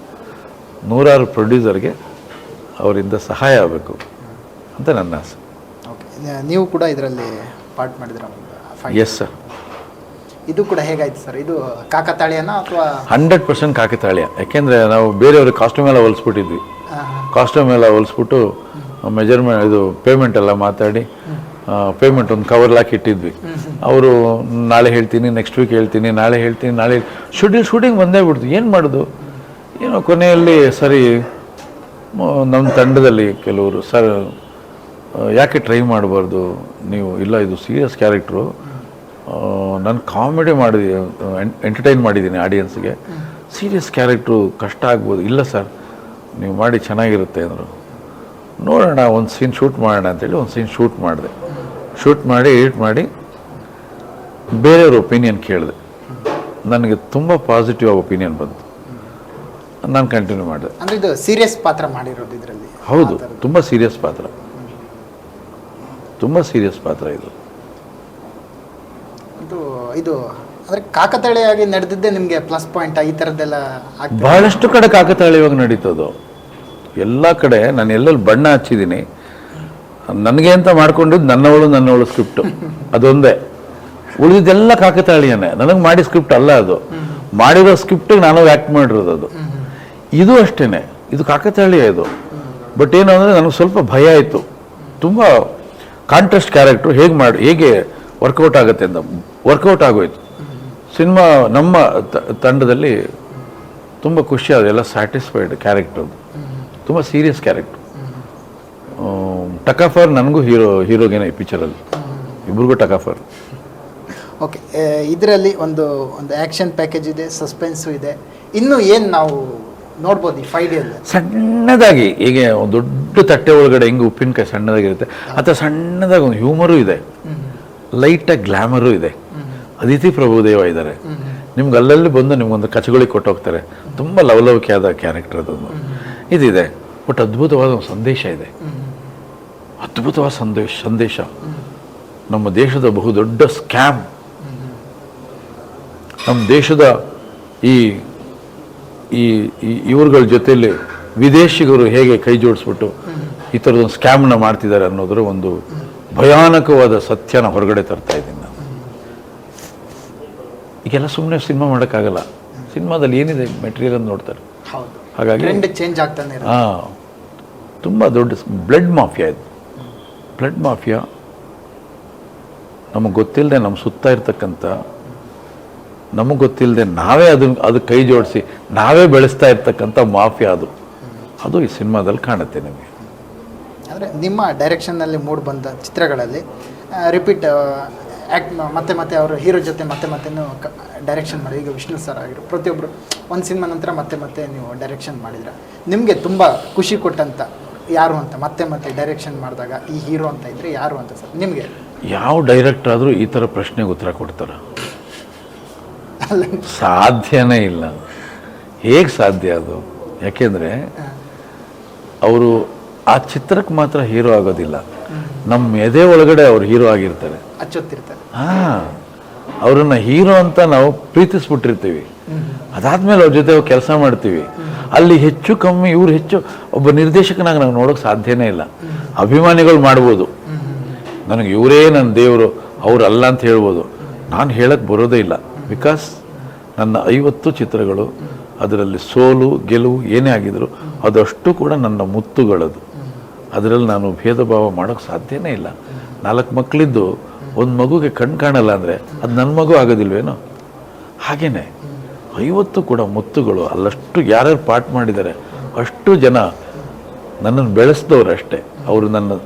100 ಪ್ರೊಡ್ಯೂಸರ್ಗೆ ಅವರಿಂದ ಸಹಾಯ ಆಗಬೇಕು ಅಂತ ನನ್ನ ಆಸೆ. ನೀವು ಕೂಡ ಇದರಲ್ಲಿ ಪಾರ್ಟ್ ಮಾಡಿದ್ರ? Yes sir. ಇದು ಕೂಡ ಹೇಗಾಯ್ತು ಸರ್? ಇದು ಕಾಕತಾಳೀಯನ ಅಥವಾ? 100% ಕಾಕತಾಳೀಯ. ಯಾಕೆಂದರೆ ನಾವು ಬೇರೆಯವ್ರಿಗೆ ಕಾಸ್ಟ್ಯೂಮ್ ಎಲ್ಲ ಹೊಲಿಸ್ಬಿಟ್ಟಿದ್ವಿ. ಕಾಸ್ಟ್ಯೂಮ್ ಎಲ್ಲ ಹೊಲಿಸ್ಬಿಟ್ಟು ಮೆಜರ್ಮೆಂಟ್ ಇದು ಪೇಮೆಂಟ್ ಎಲ್ಲ ಮಾತಾಡಿ ಪೇಮೆಂಟ್ ಒಂದು ಕವರ್ಲ್ಲಿ ಹಾಕಿ ಇಟ್ಟಿದ್ವಿ. ಅವರು ನಾಳೆ ಹೇಳ್ತೀನಿ, ನೆಕ್ಸ್ಟ್ ವೀಕ್ ಹೇಳ್ತೀನಿ, ನಾಳೆ ಹೇಳ್ತೀನಿ, ನಾಳೆ ಶೂಟಿಂಗ್ ಬಂದೇ ಬಿಡ್ತು. ಏನು ಮಾಡೋದು ಏನೋ ಕೊನೆಯಲ್ಲಿ ಸರಿ ನಮ್ಮ ತಂಡದಲ್ಲಿ ಕೆಲವರು, ಸರ್ ಯಾಕೆ ಟ್ರೈ ಮಾಡಬಾರ್ದು ನೀವು? ಇಲ್ಲ, ಇದು ಸೀರಿಯಸ್ ಕ್ಯಾರೆಕ್ಟ್ರು, ನಾನು ಕಾಮಿಡಿ ಎಂಟರ್ಟೈನ್ ಮಾಡಿದ್ದೀನಿ ಆಡಿಯನ್ಸ್ಗೆ, ಸೀರಿಯಸ್ ಕ್ಯಾರೆಕ್ಟ್ರು ಕಷ್ಟ ಆಗ್ಬೋದು. ಇಲ್ಲ ಸರ್, ನೀವು ಮಾಡಿ ಚೆನ್ನಾಗಿರುತ್ತೆ ಅಂದರು. ನೋಡೋಣ, ಒಂದು ಸೀನ್ ಶೂಟ್ ಮಾಡೋಣ ಅಂತೇಳಿ ಒಂದು ಸೀನ್ ಶೂಟ್ ಮಾಡಿದೆ. ಶೂಟ್ ಮಾಡಿ ಎಡಿಟ್ ಮಾಡಿ ಬೇರೆಯವ್ರ ಒಪಿನಿಯನ್ ಕೇಳಿದೆ. ನನಗೆ ತುಂಬ ಪಾಸಿಟಿವ್ ಆಗಿ ಒಪಿನಿಯನ್ ಬಂತು. ನಾನು ಕಂಟಿನ್ಯೂ ಮಾಡಿದೆ. ಅಂದರೆ ಇದು ಸೀರಿಯಸ್ ಪಾತ್ರ ಮಾಡಿರೋದು ಇದರಲ್ಲಿ? ಹೌದು, ತುಂಬ ಸೀರಿಯಸ್ ಪಾತ್ರ, ತುಂಬ ಸೀರಿಯಸ್ ಪಾತ್ರ ಇದು. ಇದು ಅಂದರೆ ಕಾಕತಾಳೀಯವಾಗಿ ನಡೆದಿದ್ದೆ ನಿಮಗೆ ಪ್ಲಸ್ ಪಾಯಿಂಟ್? ಈ ಥರದ್ದೆಲ್ಲ ಬಹಳಷ್ಟು ಕಡೆ ಕಾಕತಾಳೀಯವಾಗಿ ನಡೀತದು. ಎಲ್ಲ ಕಡೆ ನಾನು ಎಲ್ಲೆಲ್ಲಿ ಬಣ್ಣ ಹಚ್ಚಿದ್ದೀನಿ, ನನಗೆ ಅಂತ ಮಾಡ್ಕೊಂಡಿದ್ದು ನನ್ನವಳು ಸ್ಕ್ರಿಪ್ಟು ಅದೊಂದೇ. ಉಳಿದಿದ್ದೆಲ್ಲ ಕಾಕತಾಳೀಯನೇ. ನನಗೆ ಮಾಡಿ ಸ್ಕ್ರಿಪ್ಟ್ ಅಲ್ಲ ಅದು. ಮಾಡಿರೋ ಸ್ಕ್ರಿಪ್ಟಿಗೆ ನಾನು ಆ್ಯಕ್ಟ್ ಮಾಡಿರೋದು ಅದು. ಇದು ಅಷ್ಟೇ, ಇದು ಕಾಕತಾಳೀಯ ಇದು. ಬಟ್ ಏನು ಅಂದರೆ ನನಗೆ ಸ್ವಲ್ಪ ಭಯ ಆಯಿತು. ತುಂಬ ಕಾಂಟ್ರಾಸ್ಟ್ ಕ್ಯಾರೆಕ್ಟ್ರು ಹೇಗೆ ವರ್ಕೌಟ್ ಆಗುತ್ತೆ ಅಂತ. ವರ್ಕೌಟ್ ಆಗೋಯ್ತು. ಸಿನಿಮಾ ನಮ್ಮ ತಂಡದಲ್ಲಿ ತುಂಬ ಖುಷಿ ಆದ, ಎಲ್ಲ ಸ್ಯಾಟಿಸ್ಫೈಡ್ ಕ್ಯಾರೆಕ್ಟರ್. ತುಂಬ ಸೀರಿಯಸ್ ಕ್ಯಾರೆಕ್ಟರ್. ಟಕಾಫರ್ ನನಗೂ ಹೀರೋಗೇನೆ ಈ ಪಿಕ್ಚರಲ್ಲಿ, ಇಬ್ರಿಗೂ ಟಕಾಫರ್. ಓಕೆ, ಇದರಲ್ಲಿ ಒಂದು ಆ್ಯಕ್ಷನ್ ಪ್ಯಾಕೇಜ್ ಇದೆ, ಸಸ್ಪೆನ್ಸು ಇದೆ. ಇನ್ನು ಏನು ನಾವು ನೋಡ್ಬೋದು ಈ 5 ಡೇಲ್ಲಿ? ಸಣ್ಣದಾಗಿ ಹೀಗೆ ಒಂದು ದೊಡ್ಡ ತಟ್ಟೆ ಒಳಗಡೆ ಹೆಂಗೆ ಉಪ್ಪಿನಕಾಯಿ ಸಣ್ಣದಾಗಿರುತ್ತೆ, ಅಥವಾ ಸಣ್ಣದಾಗಿ ಒಂದು ಹ್ಯೂಮರು ಇದೆ. ಲೈಟಾಗಿ ಗ್ಲ್ಯಾಮರು ಇದೆ. ಅದಿತಿ ಪ್ರಭುದೇವ ಇದ್ದಾರೆ, ನಿಮ್ಗೆ ಅಲ್ಲಲ್ಲಿ ಬಂದು ನಿಮ್ಗೊಂದು ಕಚಗುಳಿ ಕೊಟ್ಟೋಗ್ತಾರೆ. ತುಂಬ ಲವಲವಿಕೆಯಾದ ಕ್ಯಾರೆಕ್ಟರ್ ಅದೊಂದು ಇದಿದೆ. ಬಟ್ ಅದ್ಭುತವಾದ ಒಂದು ಸಂದೇಶ ಇದೆ, ಅದ್ಭುತವಾದ ಸಂದೇಶ. ನಮ್ಮ ದೇಶದ ಬಹುದೊಡ್ಡ ಸ್ಕ್ಯಾಮ್, ನಮ್ಮ ದೇಶದ ಈ ಈ ಇವ್ರಗಳ ಜೊತೆಯಲ್ಲಿ ವಿದೇಶಿಗರು ಹೇಗೆ ಕೈ ಜೋಡಿಸ್ಬಿಟ್ಟು ಈ ಥರದೊಂದು ಸ್ಕ್ಯಾಮ್ನ ಮಾಡ್ತಿದ್ದಾರೆ ಅನ್ನೋದ್ರ ಒಂದು ಭಯಾನಕವಾದ ಸತ್ಯನ ಹೊರಗಡೆ ತರ್ತಾ ಇದ್ದೀನಿ ನಾನು. ಈಗೆಲ್ಲ ಸುಮ್ಮನೆ ಸಿನಿಮಾ ಮಾಡೋಕ್ಕಾಗಲ್ಲ. ಸಿನಿಮಾದಲ್ಲಿ ಏನಿದೆ ಮೆಟೀರಿಯಲ್ ಅಂತ ನೋಡ್ತಾರೆ. ಹಾಗಾಗಿ ಚೇಂಜ್ ಆಗ್ತಾನೆ. ತುಂಬ ದೊಡ್ಡ ಬ್ಲಡ್ ಮಾಫಿಯಾ ಇದು. ಬ್ಲಡ್ ಮಾಫಿಯಾ ನಮಗೆ ಗೊತ್ತಿಲ್ಲದೆ ನಮ್ಮ ಸುತ್ತ ಇರ್ತಕ್ಕಂಥ, ನಮಗೆ ಗೊತ್ತಿಲ್ಲದೆ ನಾವೇ ಅದು ಕೈ ಜೋಡಿಸಿ ನಾವೇ ಬೆಳೆಸ್ತಾ ಇರ್ತಕ್ಕಂಥ ಮಾಫಿಯಾ ಅದು ಈ ಸಿನಿಮಾದಲ್ಲಿ ಕಾಣುತ್ತೆ ನಿಮಗೆ. ಅಂದರೆ ನಿಮ್ಮ ಡೈರೆಕ್ಷನ್ನಲ್ಲಿ ಮೂಡಿ ಬಂದ ಚಿತ್ರಗಳಲ್ಲಿ ರಿಪೀಟ್ ಆ್ಯಕ್ಟ್ ಮತ್ತೆ ಮತ್ತೆ ಅವರು ಹೀರೋ ಜೊತೆ ಮತ್ತೆ ಡೈರೆಕ್ಷನ್ ಮಾಡಿ, ಈಗ ವಿಷ್ಣು ಸರ್ ಆಗಿರೋ ಪ್ರತಿಯೊಬ್ಬರು ಒಂದು ಸಿನಿಮಾ ನಂತರ ಮತ್ತೆ ನೀವು ಡೈರೆಕ್ಷನ್ ಮಾಡಿದ್ರೆ ನಿಮಗೆ ತುಂಬ ಖುಷಿ ಕೊಟ್ಟಂತ ಯಾರು ಅಂತ ಮತ್ತೆ ಡೈರೆಕ್ಷನ್ ಮಾಡಿದಾಗ ಈ ಹೀರೋ ಅಂತ ಇದ್ರೆ ಯಾರು ಅಂತ ಸರ್ ನಿಮಗೆ? ಯಾವ ಡೈರೆಕ್ಟರ್ ಆದರೂ ಈ ಥರ ಪ್ರಶ್ನೆಗೆ ಉತ್ತರ ಕೊಡ್ತಾರೆ? ಸಾಧ್ಯನೇ ಇಲ್ಲ. ಹೇಗೆ ಸಾಧ್ಯ ಅದು? ಯಾಕೆಂದರೆ ಅವರು ಆ ಚಿತ್ರಕ್ಕೆ ಮಾತ್ರ ಹೀರೋ ಆಗೋದಿಲ್ಲ, ನಮ್ಮ ಎದೆ ಒಳಗಡೆ ಅವ್ರು ಹೀರೋ ಆಗಿರ್ತಾರೆ. ಅಚ್ಚೊತ್ತಿರ್ತಾರೆ. ಅವ್ರನ್ನ ಹೀರೋ ಅಂತ ನಾವು ಪ್ರೀತಿಸ್ಬಿಟ್ಟಿರ್ತೀವಿ. ಅದಾದ್ಮೇಲೆ ಅವ್ರ ಜೊತೆ ಕೆಲಸ ಮಾಡ್ತೀವಿ. ಅಲ್ಲಿ ಹೆಚ್ಚು ಕಮ್ಮಿ ಇವ್ರು ಹೆಚ್ಚು ಒಬ್ಬ ನಿರ್ದೇಶಕನಾಗಿ ನಾವು ನೋಡೋಕೆ ಸಾಧ್ಯನೇ ಇಲ್ಲ. ಅಭಿಮಾನಿಗಳು ಮಾಡ್ಬೋದು, ನನಗೆ ಇವರೇ ನನ್ನ ದೇವರು ಅವರಲ್ಲ ಅಂತ ಹೇಳ್ಬೋದು. ನಾನು ಹೇಳಕ್ಕೆ ಬರೋದೇ ಇಲ್ಲ. ಬಿಕಾಸ್ ನನ್ನ 50 ಚಿತ್ರಗಳು, ಅದರಲ್ಲಿ ಸೋಲು ಗೆಲುವು ಏನೇ ಆಗಿದ್ರು ಅದಷ್ಟು ಕೂಡ ನನ್ನ ಮುತ್ತುಗಳದು. ಅದರಲ್ಲಿ ನಾನು ಭೇದ ಭಾವ ಮಾಡೋಕ್ಕೆ ಸಾಧ್ಯನೇ ಇಲ್ಲ. 4 ಮಕ್ಕಳಿದ್ದು ಒಂದು ಮಗುಗೆ ಕಣ್ಣು ಕಾಣಲ್ಲ ಅಂದರೆ ಅದು ನನ್ನ ಮಗು ಆಗೋದಿಲ್ವೇನೋ? ಹಾಗೇನೆ 50 ಕೂಡ ಮುತ್ತುಗಳು. ಅಲ್ಲಷ್ಟು ಯಾರ್ಯಾರು ಪಾಠ ಮಾಡಿದ್ದಾರೆ ಅಷ್ಟು ಜನ ನನ್ನನ್ನು ಬೆಳೆಸಿದವರು ಅಷ್ಟೇ. ಅವರು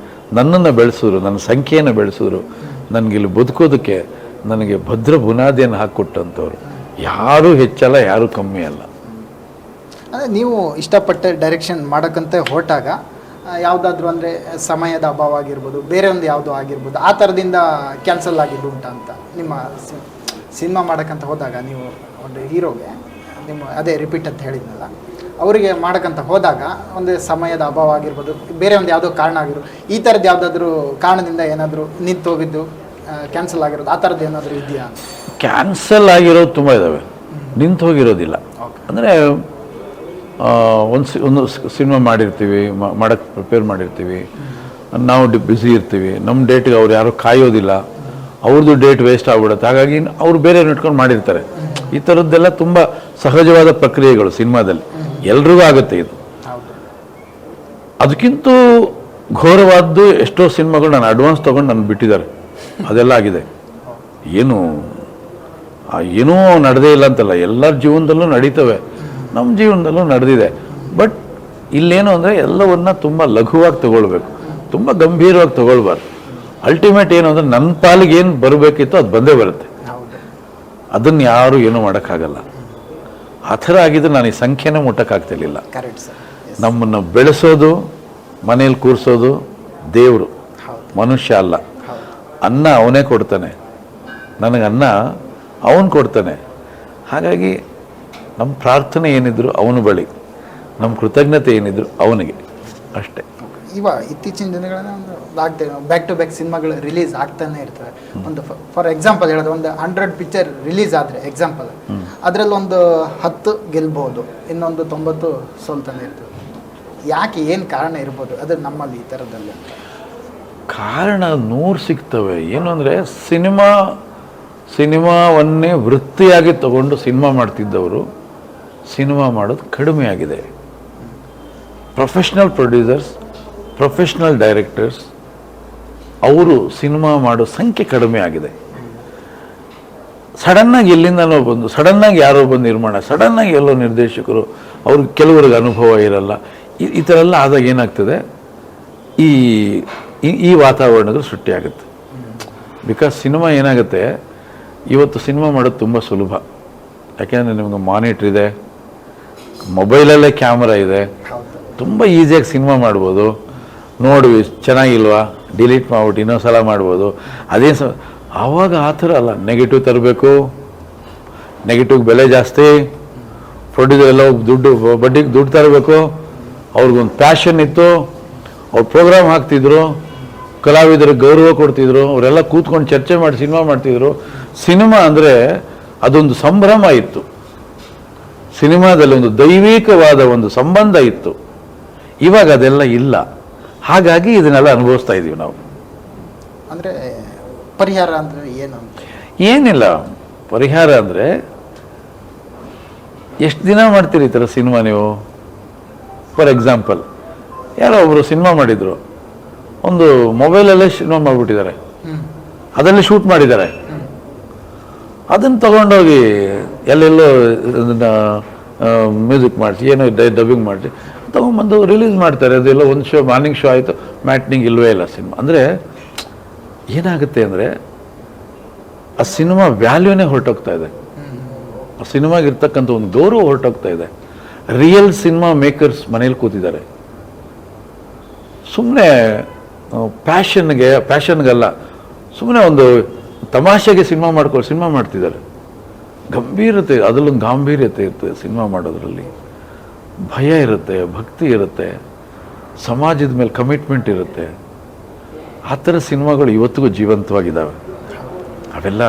ನನ್ನನ್ನು ಬೆಳೆಸಿದ್ರು, ನನ್ನ ಸಂಖ್ಯೆಯನ್ನು ಬೆಳೆಸಿದ್ರು, ನನಗಿಲ್ಲಿ ಬದುಕೋದಕ್ಕೆ ನನಗೆ ಭದ್ರ ಬುನಾದಿಯನ್ನು ಹಾಕಿಕೊಟ್ಟಂಥವ್ರು. ಯಾರೂ ಹೆಚ್ಚಲ್ಲ, ಯಾರೂ ಕಮ್ಮಿ ಅಲ್ಲ. ಅಂದರೆ ನೀವು ಇಷ್ಟಪಟ್ಟ ಡೈರೆಕ್ಷನ್ ಮಾಡೋಕ್ಕಂತ ಹೊರಟಾಗ ಯಾವುದಾದ್ರೂ ಅಂದರೆ ಸಮಯದ ಅಭಾವ ಆಗಿರ್ಬೋದು, ಬೇರೆ ಒಂದು ಯಾವುದೋ ಆಗಿರ್ಬೋದು, ಆ ಥರದಿಂದ ಕ್ಯಾನ್ಸಲ್ ಆಗಿದ್ದು ಉಂಟಾ ಅಂತ? ನಿಮ್ಮ ಸಿನಿಮಾ ಮಾಡೋಕ್ಕಂತ ಹೋದಾಗ ನೀವು ಒಂದು ಹೀರೋಗೆ ನಿಮ್ಮ ಅದೇ ರಿಪೀಟ್ ಅಂತ ಹೇಳಿದ್ನಲ್ಲ, ಅವರಿಗೆ ಮಾಡೋಕ್ಕಂತ ಹೋದಾಗ ಒಂದು ಸಮಯದ ಅಭಾವ ಆಗಿರ್ಬೋದು, ಬೇರೆ ಒಂದು ಯಾವುದೋ ಕಾರಣ ಆಗಿರ್ಬೋದು, ಈ ಥರದ್ದು ಯಾವುದಾದ್ರೂ ಕಾರಣದಿಂದ ಏನಾದರೂ ನಿಂತು ಹೋಗಿದ್ದು, ಕ್ಯಾನ್ಸಲ್ ಆಗಿರೋದು ಆ ಥರದ್ದು ಏನಾದರೂ ಇದೆಯಾ? ಕ್ಯಾನ್ಸಲ್ ಆಗಿರೋದು ತುಂಬ ಇದ್ದಾವೆ, ನಿಂತು ಹೋಗಿರೋದಿಲ್ಲ. ಅಂದರೆ ಒಂದು ಸಿನಿಮಾ ಮಾಡಿರ್ತೀವಿ, ಮಾಡೋಕ್ಕೆ ಪ್ರಿಪೇರ್ ಮಾಡಿರ್ತೀವಿ, ನಾವು ಬ್ಯುಸಿ ಇರ್ತೀವಿ, ನಮ್ಮ ಡೇಟಿಗೆ ಅವ್ರು ಯಾರೂ ಕಾಯೋದಿಲ್ಲ, ಅವ್ರದ್ದು ಡೇಟ್ ವೇಸ್ಟ್ ಆಗ್ಬಿಡುತ್ತೆ. ಹಾಗಾಗಿ ಅವ್ರು ಬೇರೆ ಇಟ್ಕೊಂಡು ಮಾಡಿರ್ತಾರೆ. ಈ ಥರದ್ದೆಲ್ಲ ತುಂಬ ಸಹಜವಾದ ಪ್ರಕ್ರಿಯೆಗಳು ಸಿನಿಮಾದಲ್ಲಿ, ಎಲ್ರಿಗೂ ಆಗುತ್ತೆ ಇದು. ಅದಕ್ಕಿಂತ ಘೋರವಾದ್ದು ಎಷ್ಟೋ ಸಿನಿಮಾಗಳು ನಾನು ಅಡ್ವಾನ್ಸ್ ತೊಗೊಂಡು ನಾನು ಬಿಟ್ಟಿದ್ದಾರೆ, ಅದೆಲ್ಲ ಆಗಿದೆ. ಏನೂ ನಡೆದೇ ಇಲ್ಲ ಅಂತಲ್ಲ, ಎಲ್ಲರ ಜೀವನದಲ್ಲೂ ನಡೀತವೆ, ನಮ್ಮ ಜೀವನದಲ್ಲೂ ನಡೆದಿದೆ. ಬಟ್ ಇಲ್ಲೇನು ಅಂದರೆ ಎಲ್ಲವನ್ನ ತುಂಬ ಲಘುವಾಗಿ ತಗೊಳ್ಬೇಕು, ತುಂಬ ಗಂಭೀರವಾಗಿ ತಗೊಳ್ಬಾರ್ದು. ಅಲ್ಟಿಮೇಟ್ ಏನು ಅಂದರೆ ನನ್ನ ಪಾಲಿಗೆ ಏನು ಬರಬೇಕಿತ್ತು ಅದು ಬಂದೇ ಬರುತ್ತೆ. ಅದನ್ನು ಯಾರು ಏನೂ ಮಾಡೋಕ್ಕಾಗಲ್ಲ. ಆ ಥರ ಆಗಿದ್ರೆ ನಾನು ಈ ಸಂಖ್ಯೆನೇ ಮುಟ್ಟಕ್ಕಾಗ್ತಿರ್ಲಿಲ್ಲ. ನಮ್ಮನ್ನು ಬೆಳೆಸೋದು, ಮನೇಲಿ ಕೂರಿಸೋದು ದೇವರು, ಮನುಷ್ಯ ಅಲ್ಲ. ಅನ್ನ ಅವನೇ ಕೊಡ್ತಾನೆ, ನನಗೆ ಅನ್ನ ಅವನು ಕೊಡ್ತಾನೆ. ಹಾಗಾಗಿ ನಮ್ಮ ಪ್ರಾರ್ಥನೆ ಏನಿದ್ರು ಅವನ ಬಳಿ, ನಮ್ಮ ಕೃತಜ್ಞತೆ ಏನಿದ್ರು ಅವನಿಗೆ ಅಷ್ಟೇ. ಇವಾಗ ಇತ್ತೀಚಿನ ದಿನಗಳಲ್ಲಿ ಒಂದು ಬ್ಯಾಕ್ ಟು ಬ್ಯಾಕ್ ಸಿನಿಮಾಗಳು ರಿಲೀಸ್ ಆಗ್ತಾನೆ ಇರ್ತವೆ. ಒಂದು ಫಾರ್ ಎಕ್ಸಾಂಪಲ್ ಹೇಳಿದ್ರೆ ಒಂದು 100 ಪಿಕ್ಚರ್ ರಿಲೀಸ್ ಆದರೆ ಎಕ್ಸಾಂಪಲ್, ಅದರಲ್ಲಿ ಒಂದು 10 ಗೆಲ್ಬೋದು, ಇನ್ನೊಂದು 90 ಸೋಲ್ತಾನೆ ಇರ್ತದೆ. ಯಾಕೆ, ಏನು ಕಾರಣ ಇರ್ಬೋದು ಅದು ನಮ್ಮಲ್ಲಿ ಈ ಥರದಲ್ಲಿ? ಕಾರಣ 100 ಸಿಗ್ತವೆ. ಏನು ಅಂದರೆ ಸಿನಿಮಾವನ್ನೇ ವೃತ್ತಿಯಾಗಿ ತಗೊಂಡು ಸಿನಿಮಾ ಮಾಡ್ತಿದ್ದವರು ಸಿನಿಮಾ ಮಾಡೋದು ಕಡಿಮೆ ಆಗಿದೆ. ಪ್ರೊಫೆಷ್ನಲ್ ಪ್ರೊಡ್ಯೂಸರ್ಸ್, ಪ್ರೊಫೆಷ್ನಲ್ ಡೈರೆಕ್ಟರ್ಸ್ ಅವರು ಸಿನಿಮಾ ಮಾಡೋ ಸಂಖ್ಯೆ ಕಡಿಮೆ ಆಗಿದೆ. ಸಡನ್ನಾಗಿ ಎಲ್ಲಿಂದನೋ ಬಂದು, ಸಡನ್ನಾಗಿ ಯಾರೋ ಬಂದು ನಿರ್ಮಾಣ, ಸಡನ್ನಾಗಿ ಎಲ್ಲೋ ನಿರ್ದೇಶಕರು, ಅವ್ರಿಗೆ ಕೆಲವರಿಗೆ ಅನುಭವ ಇರಲ್ಲ. ಈ ಥರ ಎಲ್ಲ ಆದಾಗ ಏನಾಗ್ತದೆ, ಈ ವಾತಾವರಣಗಳು ಸೃಷ್ಟಿಯಾಗುತ್ತೆ. ಬಿಕಾಸ್ ಸಿನಿಮಾ ಏನಾಗುತ್ತೆ, ಇವತ್ತು ಸಿನಿಮಾ ಮಾಡೋದು ತುಂಬ ಸುಲಭ. ಯಾಕೆಂದರೆ ನಿಮ್ಗೆ ಮಾನಿಟ್ರ್ ಇದೆ, ಮೊಬೈಲಲ್ಲೇ ಕ್ಯಾಮ್ರಾ ಇದೆ, ತುಂಬ ಈಸಿಯಾಗಿ ಸಿನಿಮಾ ಮಾಡ್ಬೋದು. ನೋಡಿ ಚೆನ್ನಾಗಿಲ್ವಾ ಡಿಲೀಟ್ ಮಾಡ್ಬಿಟ್ಟು ಇನ್ನೊಂದು ಸಲ ಮಾಡ್ಬೋದು. ಆವಾಗ ಆ ಥರ ಅಲ್ಲ, ನೆಗೆಟಿವ್ ತರಬೇಕು, ನೆಗೆಟಿವ್ ಬೆಲೆ ಜಾಸ್ತಿ, ಪ್ರೊಡ್ಯೂಸರ್ ಎಲ್ಲ ಹೋಗಿ ಬಡ್ಡಿಗೆ ದುಡ್ಡು ತರಬೇಕು. ಅವ್ರಿಗೊಂದು ಪ್ಯಾಷನ್ ಇತ್ತು, ಅವ್ರು ಪ್ರೋಗ್ರಾಮ್ ಹಾಕ್ತಿದ್ರು, ಕಲಾವಿದರಿಗೆ ಗೌರವ ಕೊಡ್ತಿದ್ರು, ಅವರೆಲ್ಲ ಕೂತ್ಕೊಂಡು ಚರ್ಚೆ ಮಾಡಿ ಸಿನಿಮಾ ಮಾಡ್ತಿದ್ರು. ಸಿನಿಮಾ ಅಂದರೆ ಅದೊಂದು ಸಂಭ್ರಮ ಇತ್ತು, ಸಿನಿಮಾದಲ್ಲಿ ಒಂದು ದೈವಿಕವಾದ ಒಂದು ಸಂಬಂಧ ಇತ್ತು. ಇವಾಗ ಅದೆಲ್ಲ ಇಲ್ಲ. ಹಾಗಾಗಿ ಇದನ್ನೆಲ್ಲ ಅನುಭವಿಸ್ತಾ ಇದ್ದೀವಿ ನಾವು. ಅಂದರೆ ಪರಿಹಾರ ಅಂದರೆ ಏನು ಅಂತ? ಏನಿಲ್ಲ, ಪರಿಹಾರ ಅಂದರೆ ಎಷ್ಟು ದಿನ ಮಾಡ್ತೀರಿ ಈ ಥರ ಸಿನಿಮಾ ನೀವು? ಫಾರ್ ಎಕ್ಸಾಂಪಲ್, ಯಾರೋ ಒಬ್ಬರು ಸಿನಿಮಾ ಮಾಡಿದರು, ಒಂದು ಮೊಬೈಲಲ್ಲೇ ಸಿನಿಮಾ ಮಾಡಿಬಿಟ್ಟಿದ್ದಾರೆ, ಅದರಲ್ಲಿ ಶೂಟ್ ಮಾಡಿದ್ದಾರೆ. ಅದನ್ನು ತಗೊಂಡೋಗಿ ಎಲ್ಲೆಲ್ಲೋ ಅದನ್ನು ಮ್ಯೂಸಿಕ್ ಮಾಡಿಸಿ, ಏನೋ ಡಬ್ಬಿಂಗ್ ಮಾಡಿಸಿ ತಗೊಂಡ್ಬಂದು ರಿಲೀಸ್ ಮಾಡ್ತಾರೆ. ಅದೆಲ್ಲ ಒಂದು ಶೋ, ಮಾರ್ನಿಂಗ್ ಶೋ ಆಯಿತು, ಮ್ಯಾಟ್ನಿಂಗ್ ಇಲ್ಲವೇ ಇಲ್ಲ ಸಿನಿಮಾ. ಅಂದರೆ ಏನಾಗುತ್ತೆ ಅಂದರೆ ಆ ಸಿನಿಮಾ ವ್ಯಾಲ್ಯೂನೇ ಹೊರಟೋಗ್ತಾ ಇದೆ, ಆ ಸಿನಿಮಾಗಿರ್ತಕ್ಕಂಥ ಒಂದು ಗೌರವ ಹೊರಟೋಗ್ತಾ ಇದೆ. ರಿಯಲ್ ಸಿನಿಮಾ ಮೇಕರ್ಸ್ ಮನೇಲಿ ಕೂತಿದ್ದಾರೆ, ಸುಮ್ಮನೆ ಪ್ಯಾಷನ್ಗಲ್ಲ, ಸುಮ್ಮನೆ ಒಂದು ತಮಾಷೆಗೆ ಸಿನಿಮಾ ಮಾಡ್ತಿದ್ದಾರೆ. ಗಂಭೀರತೆ, ಅದರಲ್ಲೊಂದು ಗಾಂಭೀರ್ಯತೆ ಇರುತ್ತೆ ಸಿನಿಮಾ ಮಾಡೋದ್ರಲ್ಲಿ, ಭಯ ಇರುತ್ತೆ, ಭಕ್ತಿ ಇರುತ್ತೆ, ಸಮಾಜದ ಮೇಲೆ ಕಮಿಟ್ಮೆಂಟ್ ಇರುತ್ತೆ. ಆ ಥರ ಸಿನಿಮಾಗಳು ಇವತ್ತಿಗೂ ಜೀವಂತವಾಗಿದ್ದಾವೆ. ಅವೆಲ್ಲ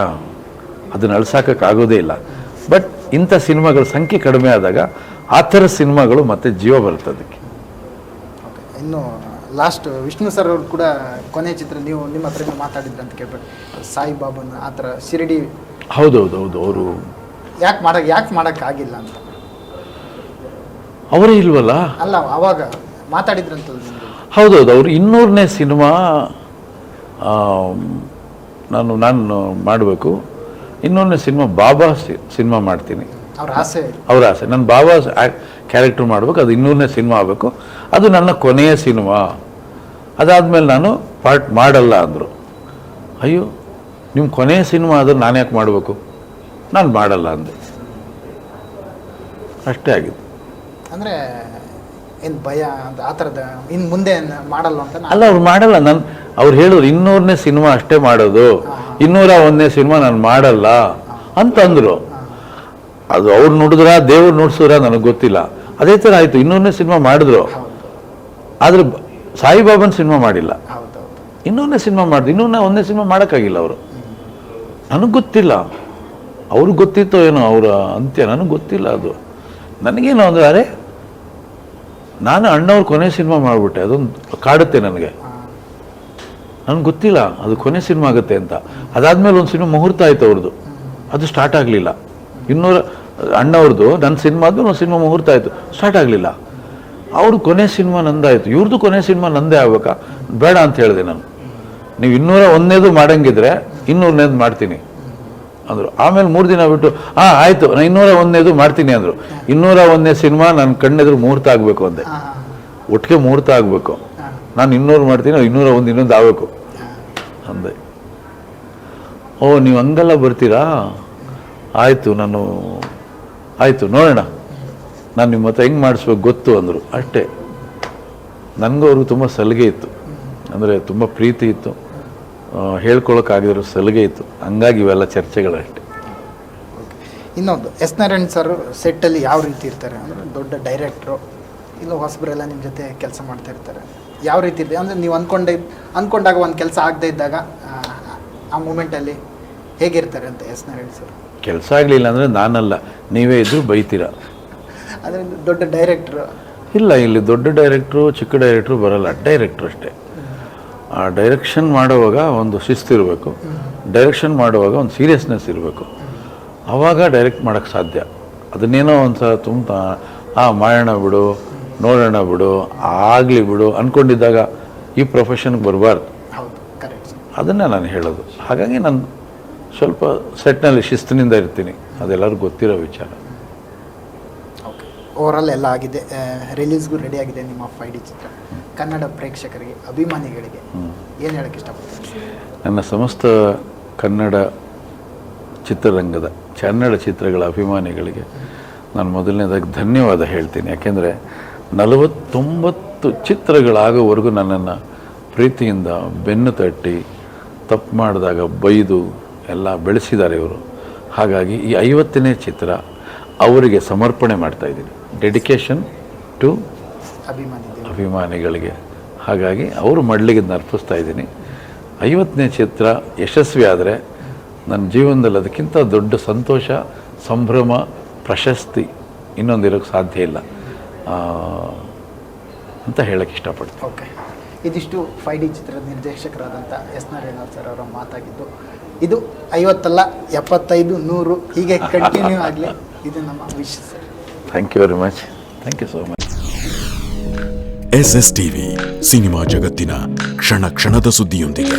ಅದನ್ನು ಅಳಿಸಾಕೋಕ್ಕಾಗೋದೇ ಇಲ್ಲ. ಬಟ್ ಇಂಥ ಸಿನಿಮಾಗಳ ಸಂಖ್ಯೆ ಕಡಿಮೆ ಆದಾಗ ಆ ಥರ ಸಿನಿಮಾಗಳು ಮತ್ತೆ ಜೀವ ಬರುತ್ತೆ ಅದಕ್ಕೆ. ಇನ್ನು ಲಾಸ್ಟ್ ವಿಷ್ಣು ಸರ್ ಅವರು ಕೂಡ ಕೊನೆ ಚಿತ್ರ ನೀವು ನಿಮ್ಮ ಹತ್ರ ಮಾತಾಡಿದ್ರು ಅಂತ ಕೇಳ್ಬೇಕು, ಸಾಯಿಬಾಬನ ಆ ಥರ ಶಿರಡಿ. ಹೌದೌದು, ಅವರು ಯಾಕೆ ಮಾಡೋಕ್ಕಾಗಿಲ್ಲ ಅಂತ? ಅವರೇ ಇಲ್ವಲ್ಲ? ಅಲ್ಲ, ಅವಾಗ ಮಾತಾಡಿದ್ರಂತ. ಹೌದೌದು, ಅವರು 200ನೇ ಸಿನಿಮಾ ನಾನು ಮಾಡಬೇಕು. 200ನೇ ಸಿನಿಮಾ ಬಾಬಾ ಸಿನಿಮಾ ಮಾಡ್ತೀನಿ, ಅವ್ರ ಆಸೆ. ನಾನು ಬಾಬಾ ಕ್ಯಾರೆಕ್ಟರ್ ಮಾಡಬೇಕು, ಅದು 200ನೇ ಸಿನಿಮಾ ಆಗಬೇಕು, ಅದು ನನ್ನ ಕೊನೆಯ ಸಿನಿಮಾ. ಅದಾದಮೇಲೆ ನಾನು ಪಾರ್ಟ್ ಮಾಡಲ್ಲ ಅಂದರು. ಅಯ್ಯೋ, ನಿಮ್ಮ ಕೊನೆಯ ಸಿನಿಮಾ ಆದ್ರೆ ನಾನು ಯಾಕೆ ಮಾಡಬೇಕು? ನಾನು ಮಾಡಲ್ಲ ಅಂದೆ, ಅಷ್ಟೇ ಆಗಿದ್ದು. ಅಂದರೆ ಏನು ಭಯ ಅಂತ ಆ ಥರದ ಇನ್ನು ಮುಂದೆ ಮಾಡಲ್ಲ ಅಂತ? ಅಲ್ಲ, ಅವ್ರು ಮಾಡಲ್ಲ. ಅವ್ರು ಹೇಳಿದ್ರು 200ನೇ ಸಿನಿಮಾ ಅಷ್ಟೇ ಮಾಡೋದು, 201ನೇ ಸಿನಿಮಾ ನಾನು ಮಾಡಲ್ಲ ಅಂತಂದರು. ಅದು ಅವ್ರು ನುಡಿದ್ರ ದೇವ್ರು ನುಡ್ಸಿದ್ರ ನನಗೆ ಗೊತ್ತಿಲ್ಲ. ಅದೇ ಥರ ಆಯಿತು, 200ನೇ ಸಿನಿಮಾ ಮಾಡಿದ್ರು, ಆದರೆ ಸಾಯಿಬಾಬನ ಸಿನಿಮಾ ಮಾಡಿಲ್ಲ. 200ನೇ ಸಿನಿಮಾ ಮಾಡಿದ್ರು, 201ನೇ ಸಿನಿಮಾ ಮಾಡೋಕ್ಕಾಗಿಲ್ಲ ಅವರು. ನನಗೆ ಗೊತ್ತಿಲ್ಲ, ಅವ್ರಿಗೆ ಗೊತ್ತಿತ್ತೋ ಏನೋ ಅವರ ಅಂತ್ಯ, ನನಗೆ ಗೊತ್ತಿಲ್ಲ. ಅದು ನನಗೇನು ಅಂದರೆ, ಅರೆ ನಾನು ಅಣ್ಣವ್ರ ಕೊನೆ ಸಿನಿಮಾ ಮಾಡಿಬಿಟ್ಟೆ, ಅದೊಂದು ಕಾಡುತ್ತೆ ನನಗೆ ಗೊತ್ತಿಲ್ಲ ಅದು ಕೊನೆ ಸಿನಿಮಾ ಆಗುತ್ತೆ ಅಂತ. ಅದಾದಮೇಲೆ ಒಂದು ಸಿನಿಮಾ ಮುಹೂರ್ತ ಆಯಿತು ಅವ್ರದ್ದು, ಅದು ಸ್ಟಾರ್ಟ್ ಆಗಲಿಲ್ಲ. ಅಣ್ಣವ್ರದ್ದು ನನ್ನ ಸಿನಿಮಾ ಆದ್ಮೇಲೆ ಒಂದು ಸಿನಿಮಾ ಮುಹೂರ್ತ ಆಯಿತು, ಸ್ಟಾರ್ಟ್ ಆಗಲಿಲ್ಲ. ಅವ್ರದ್ದು ಕೊನೆ ಸಿನಿಮಾ ನಂದಾಯಿತು, ಇವ್ರದ್ದು ಕೊನೆ ಸಿನಿಮಾ ನಂದೇ ಆಗ್ಬೇಕಾ? ಬೇಡ ಅಂತ ಹೇಳಿದೆ ನಾನು. ನೀವು 201ನೇದು ಮಾಡಂಗಿದ್ರೆ 200ನೇದು ಮಾಡ್ತೀನಿ ಅಂದರು. ಆಮೇಲೆ 3 ದಿನ ಬಿಟ್ಟು ಆಯಿತು ನಾನು 201ನೇದು ಮಾಡ್ತೀನಿ ಅಂದರು. 201ನೇ ಸಿನಿಮಾ ನನ್ನ ಕಣ್ಣೆದ್ರು ಮುಹೂರ್ತ ಆಗಬೇಕು ಅಂದೆ, ಒಟ್ಟಿಗೆ ಮುಹೂರ್ತ ಆಗಬೇಕು. ನಾನು 200 ಮಾಡ್ತೀನಿ, 201 ಇನ್ನೊಂದು ಆಗಬೇಕು ಅಂದೆ. ಓ, ನೀವು ಹಂಗೆಲ್ಲ ಬರ್ತೀರಾ? ಆಯಿತು, ಆಯಿತು ನೋಡೋಣ, ನಾನು ನಿಮ್ಮ ಹತ್ರ ಹೆಂಗೆ ಮಾಡಿಸ್ಬೇಕು ಗೊತ್ತು ಅಂದರು. ಅಷ್ಟೇ. ನನಗೂ ಅವ್ರಿಗೂ ತುಂಬ ಸಲಿಗೆ ಇತ್ತು, ಅಂದರೆ ತುಂಬ ಪ್ರೀತಿ ಇತ್ತು, ಹೇಳ್ಕೊಳಕ್ಕಾಗಿರೋ ಸಲಿಗೆ ಇತ್ತು. ಹಂಗಾಗಿ ಇವೆಲ್ಲ ಚರ್ಚೆಗಳಷ್ಟೇ. ಇನ್ನೊಂದು, ಎಸ್ ನಾರಾಯಣ್ ಸರ್ ಸೆಟ್ಟಲ್ಲಿ ಯಾವ ರೀತಿ ಇರ್ತಾರೆ ಅಂದರೆ, ದೊಡ್ಡ ಡೈರೆಕ್ಟ್ರು, ಇನ್ನು ಹೊಸಬರೆಲ್ಲ ನಿಮ್ಮ ಜೊತೆ ಕೆಲಸ ಮಾಡ್ತಾ ಇರ್ತಾರೆ, ಯಾವ ರೀತಿ ಇದೆ ಅಂದರೆ ನೀವು ಅಂದ್ಕೊಂಡಾಗ ಒಂದು ಕೆಲಸ ಆಗದೇ ಇದ್ದಾಗ ಆ ಮೂಮೆಂಟಲ್ಲಿ ಹೇಗಿರ್ತಾರೆ ಅಂತ ಎಸ್ ನಾರಾಯಣ್ ಸರ್? ಕೆಲಸ ಆಗಲಿಲ್ಲ ಅಂದರೆ ನಾನಲ್ಲ, ನೀವೇ ಇದ್ದರೂ ಬೈತೀರ. ಆದರೆ ದೊಡ್ಡ ಡೈರೆಕ್ಟ್ರು ಇಲ್ಲ, ಇಲ್ಲಿ ದೊಡ್ಡ ಡೈರೆಕ್ಟ್ರು ಚಿಕ್ಕ ಡೈರೆಕ್ಟ್ರು ಬರಲ್ಲ, ಡೈರೆಕ್ಟ್ರು ಅಷ್ಟೇ. ಆ ಡೈರೆಕ್ಷನ್ ಮಾಡುವಾಗ ಒಂದು ಶಿಸ್ತಿರಬೇಕು, ಡೈರೆಕ್ಷನ್ ಮಾಡುವಾಗ ಒಂದು ಸೀರಿಯಸ್ನೆಸ್ ಇರಬೇಕು, ಆವಾಗ ಡೈರೆಕ್ಟ್ ಮಾಡೋಕ್ಕೆ ಸಾಧ್ಯ. ಅದನ್ನೇನೋ ಒಂದು ಸಲ ತುಂಬ ಮಾಡೋಣ ಬಿಡು, ನೋಡೋಣ ಬಿಡು, ಆಗಲಿ ಬಿಡು ಅಂದ್ಕೊಂಡಿದ್ದಾಗ ಈ ಪ್ರೊಫೆಷನ್ಗೆ ಬರಬಾರ್ದು. ಅದನ್ನು ನಾನು ಹೇಳೋದು. ಹಾಗಾಗಿ ನಾನು ಸ್ವಲ್ಪ ಸೆಟ್ನಲ್ಲಿ ಶಿಸ್ತಿನಿಂದ ಇರ್ತೀನಿ, ಅದೆಲ್ಲರಿಗೂ ಗೊತ್ತಿರೋ ವಿಚಾರ. ಓಕೆ, ಓವರಾಲ್ ಎಲ್ಲ ಆಗಿದೆ, ರಿಲೀಸ್ಗೂ ರೆಡಿ ಆಗಿದೆ ನಿಮ್ಮ 5D ಚಿತ್ರ. ಕನ್ನಡ ಪ್ರೇಕ್ಷಕರಿಗೆ, ಅಭಿಮಾನಿಗಳಿಗೆ ಏನು ಹೇಳೋಕ್ಕೆ ಇಷ್ಟಪಡ್ತೀನಿ? ನನ್ನ ಸಮಸ್ತ ಕನ್ನಡ ಚಿತ್ರರಂಗದ ಕನ್ನಡ ಚಿತ್ರಗಳ ಅಭಿಮಾನಿಗಳಿಗೆ ನಾನು ಮೊದಲನೇದಾಗಿ ಧನ್ಯವಾದ ಹೇಳ್ತೀನಿ. ಯಾಕೆಂದರೆ 49 ಚಿತ್ರಗಳಾಗೋವರೆಗೂ ನನ್ನನ್ನು ಪ್ರೀತಿಯಿಂದ ಬೆನ್ನು ತಟ್ಟಿ ತಪ್ಪು ಮಾಡಿದಾಗ ಬೈದು ಎಲ್ಲ ಬೆಳೆಸಿದ್ದಾರೆ ಇವರು. ಹಾಗಾಗಿ ಈ 50ನೇ ಚಿತ್ರ ಅವರಿಗೆ ಸಮರ್ಪಣೆ ಮಾಡ್ತಾಯಿದ್ದೀನಿ, ಡೆಡಿಕೇಶನ್ ಟು ಅಭಿಮಾನಿಗಳಿಗೆ. ಹಾಗಾಗಿ ಅವರು ಮಡ್ಲಿಗೆ ಅರ್ಪಿಸ್ತಾ ಇದ್ದೀನಿ. 50ನೇ ಚಿತ್ರ ಯಶಸ್ವಿ ಆದರೆ ನನ್ನ ಜೀವನದಲ್ಲಿ ಅದಕ್ಕಿಂತ ದೊಡ್ಡ ಸಂತೋಷ, ಸಂಭ್ರಮ, ಪ್ರಶಸ್ತಿ ಇನ್ನೊಂದಿರೋಕ್ಕೆ ಸಾಧ್ಯ ಇಲ್ಲ ಅಂತ ಹೇಳಕ್ಕೆ ಇಷ್ಟಪಡ್ತೀನಿ. ಓಕೆ, ಇದಿಷ್ಟು 5D ಚಿತ್ರದ ನಿರ್ದೇಶಕರಾದಂಥ ಎಸ್ ನಾರಾಯಣ ಸರ್ ಅವರ ಮಾತಾಗಿದ್ದು. ಇದು 50 ಅಲ್ಲ 75, 100 ಹೀಗೆ ಕಂಟಿನ್ಯೂ ಆಗಲಿ, ಇದು ನಮ್ಮ wish sir. Thank you very much. Thank you so much. SSTV cinema ಜಗತ್ತಿನ ಕ್ಷಣ ಕ್ಷಣದ ಸುದ್ದಿಯೊಂದಿಗೆ.